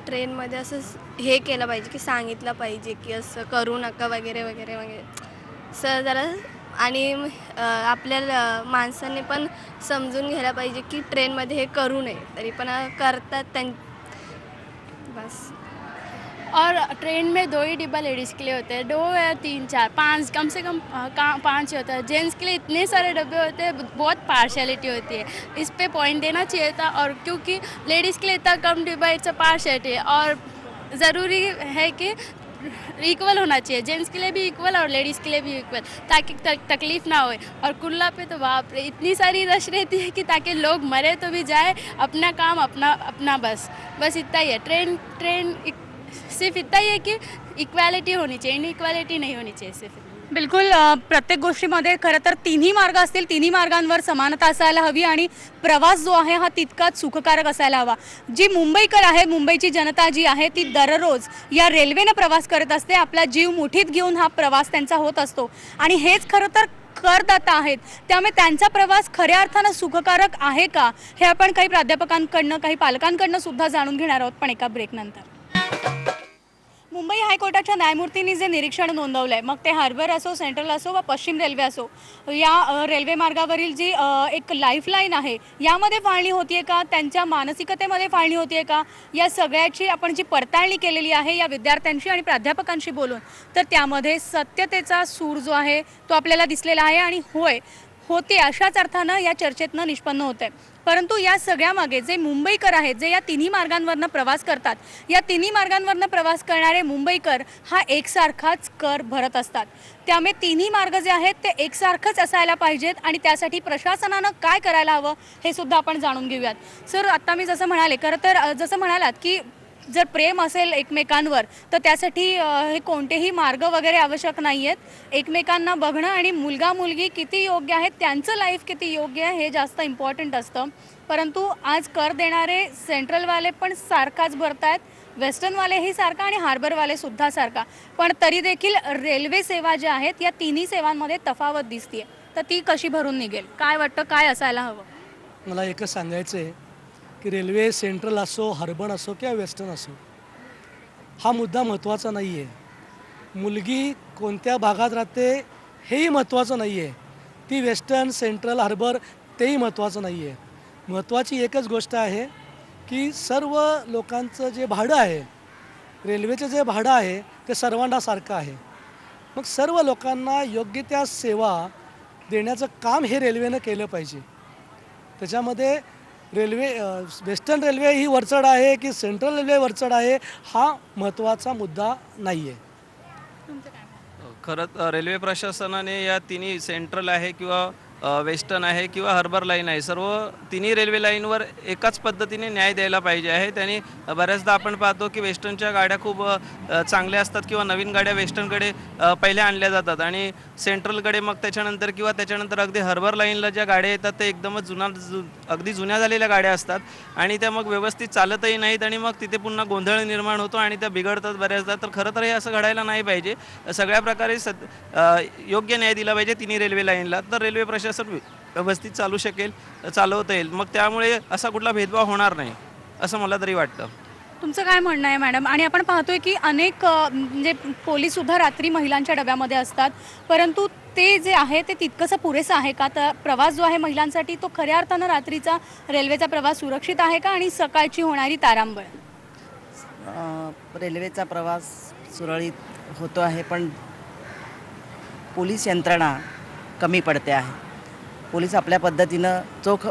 ट्रेनमध्ये असं हे केलं पाहिजे की सांगितलं पाहिजे की असं करू नका वगैरे वगैरे वगैरे सर जरा. आणि आपल्याला माणसांनी पण समजून घ्यायला पाहिजे की ट्रेनमध्ये हे करू नये, तरी पण करतात बस. और ट्रेन में 2 ही डिब्बा लेडीज़ के लिए होते हैं, 2 या 3 4 5 कम से कम 5 होता है. जेंट्स के लिए इतने सारे डब्बे होते हैं, बहुत पार्शियलिटी होती है. इस पे पॉइंट देना चाहिए था. और क्योंकि लेडीज़ के लिए इतना कम डिब्बा, इट्स अ पार्शियलिटी. और ज़रूरी है कि इक्वल होना चाहिए, जेंट्स के लिए भी इक्वल और लेडीज़ के लिए भी इक्वल, ताकि तकलीफ़ ना होए. और कुल्ला पे तो बाप रे इतनी सारी रश रहती है कि ताकि लोग मरे तो भी जाए, अपना काम अपना बस इतना ही है. ट्रेन सिर्फ इतना ही है कि इक्वालिटी होनी चाहिए, इनइक्वालिटी नहीं होनी चाहिए सिर्फ. बिलकुल, प्रत्येक गोष्टीमध्ये खरं तर तिन्ही मार्ग असतील, तिन्ही मार्गांवर समानता असायला हवी आणि प्रवास जो आहे हा तितकाच सुखकारक असायला हवा. जी मुंबईकर आहे, मुंबईची जनता जी आहे ती दररोज या रेल्वेने प्रवास करत असते. आपला जीव मुठीत घेऊन हा प्रवास त्यांचा होत असतो आणि हेच खरं तर करदाता आहेत. त्यामुळे त्यांचा प्रवास खऱ्या अर्थानं सुखकारक आहे का, हे आपण काही प्राध्यापकांकडनं, काही पालकांकडनं सुद्धा जाणून घेणार आहोत, पण एका ब्रेकनंतर. मुंबई हायकोर्टाच्या न्यायमूर्तींनी जे निरीक्षण नोंदवलं आहे, मग ते हार्बर असो, सेंट्रल असो वा पश्चिम रेल्वे असो, या रेल्वे मार्गावरील जी एक लाईफलाईन आहे यामध्ये फाळणी होतीये का, त्यांच्या मानसिकतेमध्ये फाळणी होतीये का, या सगळ्याची आपण जी पडताळणी केलेली आहे या विद्यार्थ्यांशी आणि प्राध्यापकांशी बोलून, तर त्यामध्ये सत्यतेचा सूर जो आहे तो आपल्याला दिसलेला आहे. आणि होते अशाच अर्थानं या चर्चेतनं निष्पन्न होत आहे. परंतु या सगळ्यामागे जे मुंबईकर आहेत, जे या तिन्ही मार्गांवरनं प्रवास करतात, या तिन्ही मार्गांवरनं प्रवास करणारे मुंबईकर हा एकसारखाच कर भरत असतात. त्यामुळे तिन्ही मार्ग जे आहेत ते एकसारखंच असायला पाहिजेत आणि त्यासाठी प्रशासनानं काय करायला हवं हे सुद्धा आपण जाणून घेऊयात. सर, आत्ता मी जसं म्हणाले, खरं तर जसं म्हणालात की जर प्रेम असेल एकमेकांवर तर त्यासाठी हे कोणतेही मार्ग वगैरे आवश्यक नाही आहेत. एकमेकांना बघणं आणि मुलगा मुलगी किती योग्य आहेत, त्यांचं लाईफ किती योग्य आहे हे जास्त इम्पॉर्टंट असतं. परंतु आज कर देणारे सेंट्रलवाले पण सारखाच भरत आहेत, वेस्टर्नवालेही सारखा आणि हार्बरवाले सुद्धा सारखा. पण तरी देखील रेल्वे सेवा ज्या आहेत या तिन्ही सेवांमध्ये तफावत दिसते. तर ती कशी भरून निघेल, काय वाटतं, काय असायला हवं? मला एकच सांगायचं आहे की रेल्वे सेंट्रल असो, हार्बर असो किंवा वेस्टर्न असो, हा मुद्दा महत्त्वाचा नाही आहे. मुलगी कोणत्या भागात राहते हेही महत्त्वाचं नाही आहे. ती वेस्टर्न, सेंट्रल, हार्बर तेही महत्त्वाचं नाही आहे. महत्त्वाची एकच गोष्ट आहे की सर्व लोकांचं जे भाडं आहे, रेल्वेचं जे भाडं आहे ते सर्वांना सारखं आहे. मग सर्व लोकांना योग्य त्या सेवा देण्याचं काम हे रेल्वेनं केलं पाहिजे. त्याच्यामध्ये रेल्वे वेस्टर्न रेल्वे ही वरचढ आहे की सेंट्रल रेल्वे वरचढ आहे हा महत्त्वाचा मुद्दा नाही आहे. खरं रेल्वे प्रशासनाने या तिन्ही सेंट्रल आहे किंवा वेस्टर्न आहे किंवा हार्बर लाईन आहे, सर्व तिन्ही रेल्वे लाईनवर एकाच पद्धतीने न्याय द्यायला पाहिजे आहे. त्यांनी बऱ्याचदा आपण पाहतो की वेस्टर्नच्या गाड्या खूप चांगल्या असतात किंवा नवीन गाड्या वेस्टर्नकडे पहिल्या आणल्या जातात आणि सेंट्रलकडे मग त्याच्यानंतर अगदी हार्बर लाईनला ज्या गाड्या येतात ते एकदमच अगदी जुन्या झालेल्या गाड्या असतात आणि त्या मग व्यवस्थित चालतही नाहीत आणि मग तिथे पुन्हा गोंधळ निर्माण होतो आणि त्या बिघडतात बऱ्याचदा. तर खरं तर हे असं घडायला नाही पाहिजे. सगळ्या प्रकारे योग्य न्याय दिला पाहिजे तिन्ही रेल्वे लाईनला, तर रेल्वे प्रशासन व्यवस्थित चालू शकेल, चालवता येईल. मग त्यामुळे असा कुठला भेदभाव होणार नाही असं मला तरी वाटतं. तुमचं काय म्हणणं आहे मॅडम? आणि आपण पाहतोय की अनेक म्हणजे पोलीससुद्धा रात्री महिलांच्या डब्यामध्ये असतात, परंतु ते जे आहे ते तितकंसं पुरेसं आहे का? तर प्रवास जो आहे महिलांसाठी तो खऱ्या अर्थानं रात्रीचा रेल्वेचा प्रवास सुरक्षित आहे का आणि सकाळची होणारी तारांबळ? रेल्वेचा प्रवास सुरळीत होतो आहे, पण पोलीस यंत्रणा कमी पडते आहे. पोलीस आपल्या पद्धतीनं चोख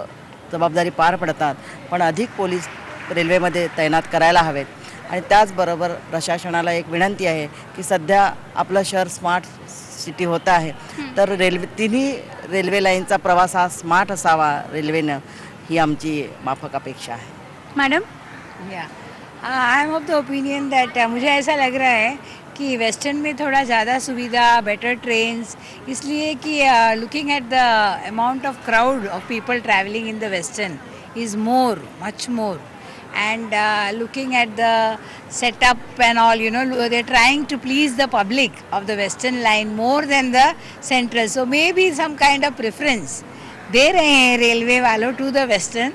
जबाबदारी पार पडतात, पण अधिक पोलीस रेल्वेमध्ये तैनात करायला हवेत. आणि त्याचबरोबर प्रशासनाला एक विनंती आहे की सध्या आपलं शहर स्मार्ट सिटी होतं आहे, तर तिन्ही रेल्वे लाईनचा प्रवास हा स्मार्ट असावा रेल्वेनं, ही आमची माफक अपेक्षा आहे. मैडम या I am of the opinion that मुझे ऐसा लग रहा है कि वेस्टर्न में थोड़ा ज़्यादा सुविधा, बेटर ट्रेन्स, इसलिए कि looking at the amount of crowd of people travelling in the western is more, much more. And looking at the setup and all, you know, they're trying to please the public of the western line more than the central. So maybe some kind of preference दे रहे हैं railway Walon to the western,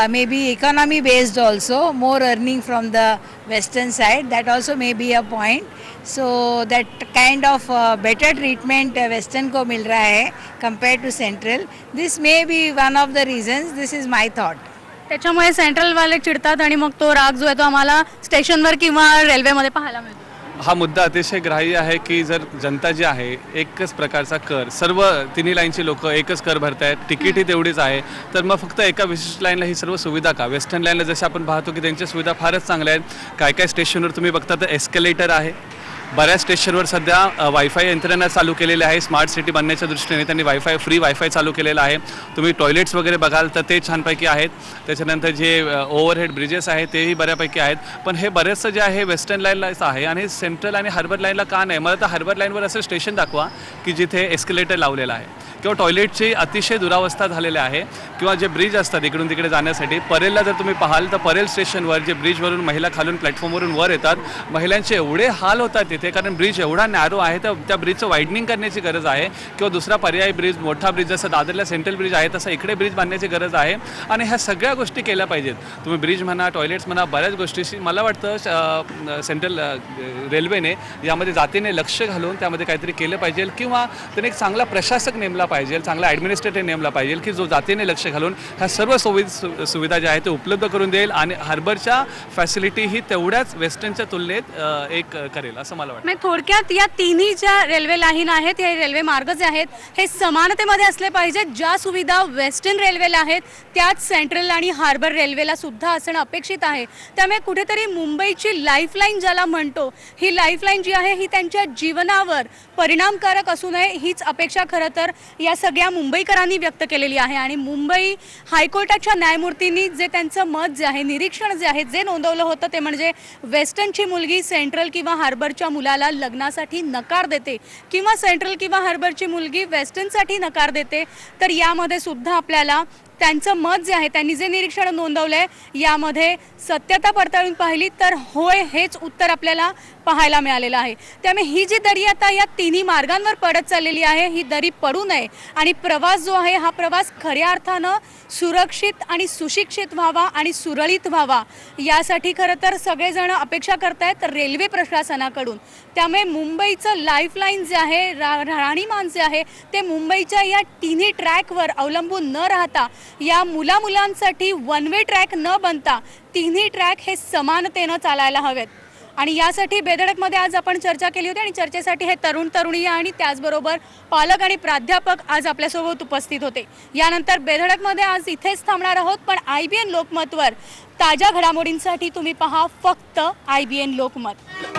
maybe economy based also, more earning from the western side. That also may be a point. So that kind of better treatment western को mill रहा है compared to central. This may be one of the reasons. This is my thought. त्याच्यामुळे सेंट्रलवाले चिडतात आणि मग तो राग जो आहे तो आम्हाला स्टेशनवर किंवा रेल्वेमध्ये पाहायला मिळतो. हा मुद्दा अतिशय ग्राह्य आहे की जर जनता जी आहे एकच प्रकारचा कर, सर्व तिन्ही लाईनची लोक एकच कर भरतायत, तिकीटही तेवढीच आहे, तर मग फक्त एका विशिष्ट लाईनला ही सर्व सुविधा का? वेस्टर्न लाईनला जसे आपण पाहतो की त्यांच्या सुविधा फारच चांगल्या आहेत. काय काय स्टेशनवर तुम्ही बघता तर एस्केलेटर आहे, बऱ्याच स्टेशनवर सध्या वायफाय यंत्रणा चालू केलेली आहे. स्मार्ट सिटी बनण्याच्या दृष्टीने त्यांनी फ्री वायफाय चालू केलेलं आहे. तुम्ही टॉयलेट्स वगैरे बघाल तर ते छानपैकी आहेत. त्याच्यानंतर जे ओव्हरहेड ब्रिजेस आहेत तेही बऱ्यापैकी आहेत. पण हे बरेचसं जे आहे वेस्टर्न लाईनलाच आहे आणि सेंट्रल आणि हार्बर लाईनला का नाही? मला तर हार्बर लाईनवर असं स्टेशन दाखवा की जिथे एस्केलेटर लावलेलं आहे किंवा टॉयलेटची अतिशय दुरावस्था झालेली आहे किंवा जे ब्रिज असतात इकडून तिकडे जाण्यासाठी. परेलला जर तुम्ही पाहाल तर परेल स्टेशनवर जे ब्रिजवरून महिला खालून प्लॅटफॉर्मवरून वर येतात, महिलांचे एवढे हाल होतात तिथे, कारण ब्रिज एवढा नॅरो आहे. तर त्या ब्रिजचं वाईडनिंग करण्याची गरज आहे किंवा दुसरा पर्यायी ब्रिज, मोठा ब्रिज जसं दादरला सेंट्रल ब्रिज आहे तसं इकडे ब्रिज बांधण्याची गरज आहे. आणि ह्या सगळ्या गोष्टी केल्या पाहिजेत. तुम्ही ब्रिज म्हणा, टॉयलेट्स म्हणा, बऱ्याच गोष्टी. मला वाटतं सेंट्रल रेल्वेने यामध्ये जातीने लक्ष घालून त्यामध्ये काहीतरी केलं पाहिजे किंवा त्याने एक चांगला प्रशासक नेमला पाहिजे, चांगला ॲडमिनिस्ट्रेटर नेमला पाहिजे की जो जातीने लक्ष घालून ह्या सर्व सुविधा ज्या आहेत ते उपलब्ध करून देईल आणि हार्बरच्या फॅसिलिटी ही तेवढ्याच वेस्टर्नच्या तुलनेत एक करेल असं मला वाटतं. थोडक्यात या तिन्ही ज्या रेल्वे लाईन आहेत, हे रेल्वे मार्ग जे आहेत हे समानतेमध्ये असले पाहिजेत. ज्या सुविधा वेस्टर्न रेल्वेला आहेत त्याच सेंट्रल आणि हार्बर रेल्वेला सुद्धा असणं अपेक्षित आहे. त्यामुळे कुठेतरी मुंबईची लाईफलाईन ज्याला म्हणतो, ही लाईफलाईन जी आहे ही त्यांच्या जीवनावर परिणामकारक असू नये हीच अपेक्षा खरं तर या सगळ्या मुंबईकरांनी व्यक्त केलेली आहे. आणि मुंबई हायकोर्टाच्या न्यायमूर्तींनी जे त्यांचं मत जे आहे, निरीक्षण जे आहे, जे नोंदवलं होतं ते म्हणजे वेस्टर्नची मुलगी सेंट्रल किंवा हार्बरच्या मुलाला लग्नासाठी नकार देते किंवा सेंट्रल किंवा हार्बरची मुलगी वेस्टर्नसाठी नकार देते. तर यामध्ये सुद्धा आपल्याला त्यांचं मत जे आहे, त्यांनी जे निरीक्षण नोंदवलं आहे यामध्ये सत्यता पडताळून पाहिली तर होय हेच उत्तर आपल्याला पाहायला मिळालेलं आहे. त्यामुळे ही जी दरी आता या तिन्ही मार्गांवर पडत चाललेली आहे ही दरी पडू नये आणि प्रवास जो आहे हा प्रवास खऱ्या अर्थानं सुरक्षित आणि सुशिक्षित व्हावा आणि सुरळीत व्हावा यासाठी खरं तर सगळेजण अपेक्षा करतायत रेल्वे प्रशासनाकडून. त्यामुळे मुंबईचं लाईफलाईन जे आहे, राहणीमान जे आहे ते मुंबईच्या या तिन्ही ट्रॅकवर अवलंबून न राहता या मुलांसाठी वन वे ट्रॅक न बनता तिन्ही ट्रॅक हे समानतेनं चालायला हवेत. आणि यासाठी बेधडकमध्ये आज आपण चर्चा केली होती आणि चर्चेसाठी हे तरुण तरुणी आणि त्याचबरोबर पालक आणि प्राध्यापक आज आपल्यासोबत उपस्थित होते. यानंतर बेधडकमध्ये आज इथेच थांबणार आहोत, पण IBN लोकमतवर ताज्या घडामोडींसाठी तुम्ही पहा फक्त IBN लोकमत.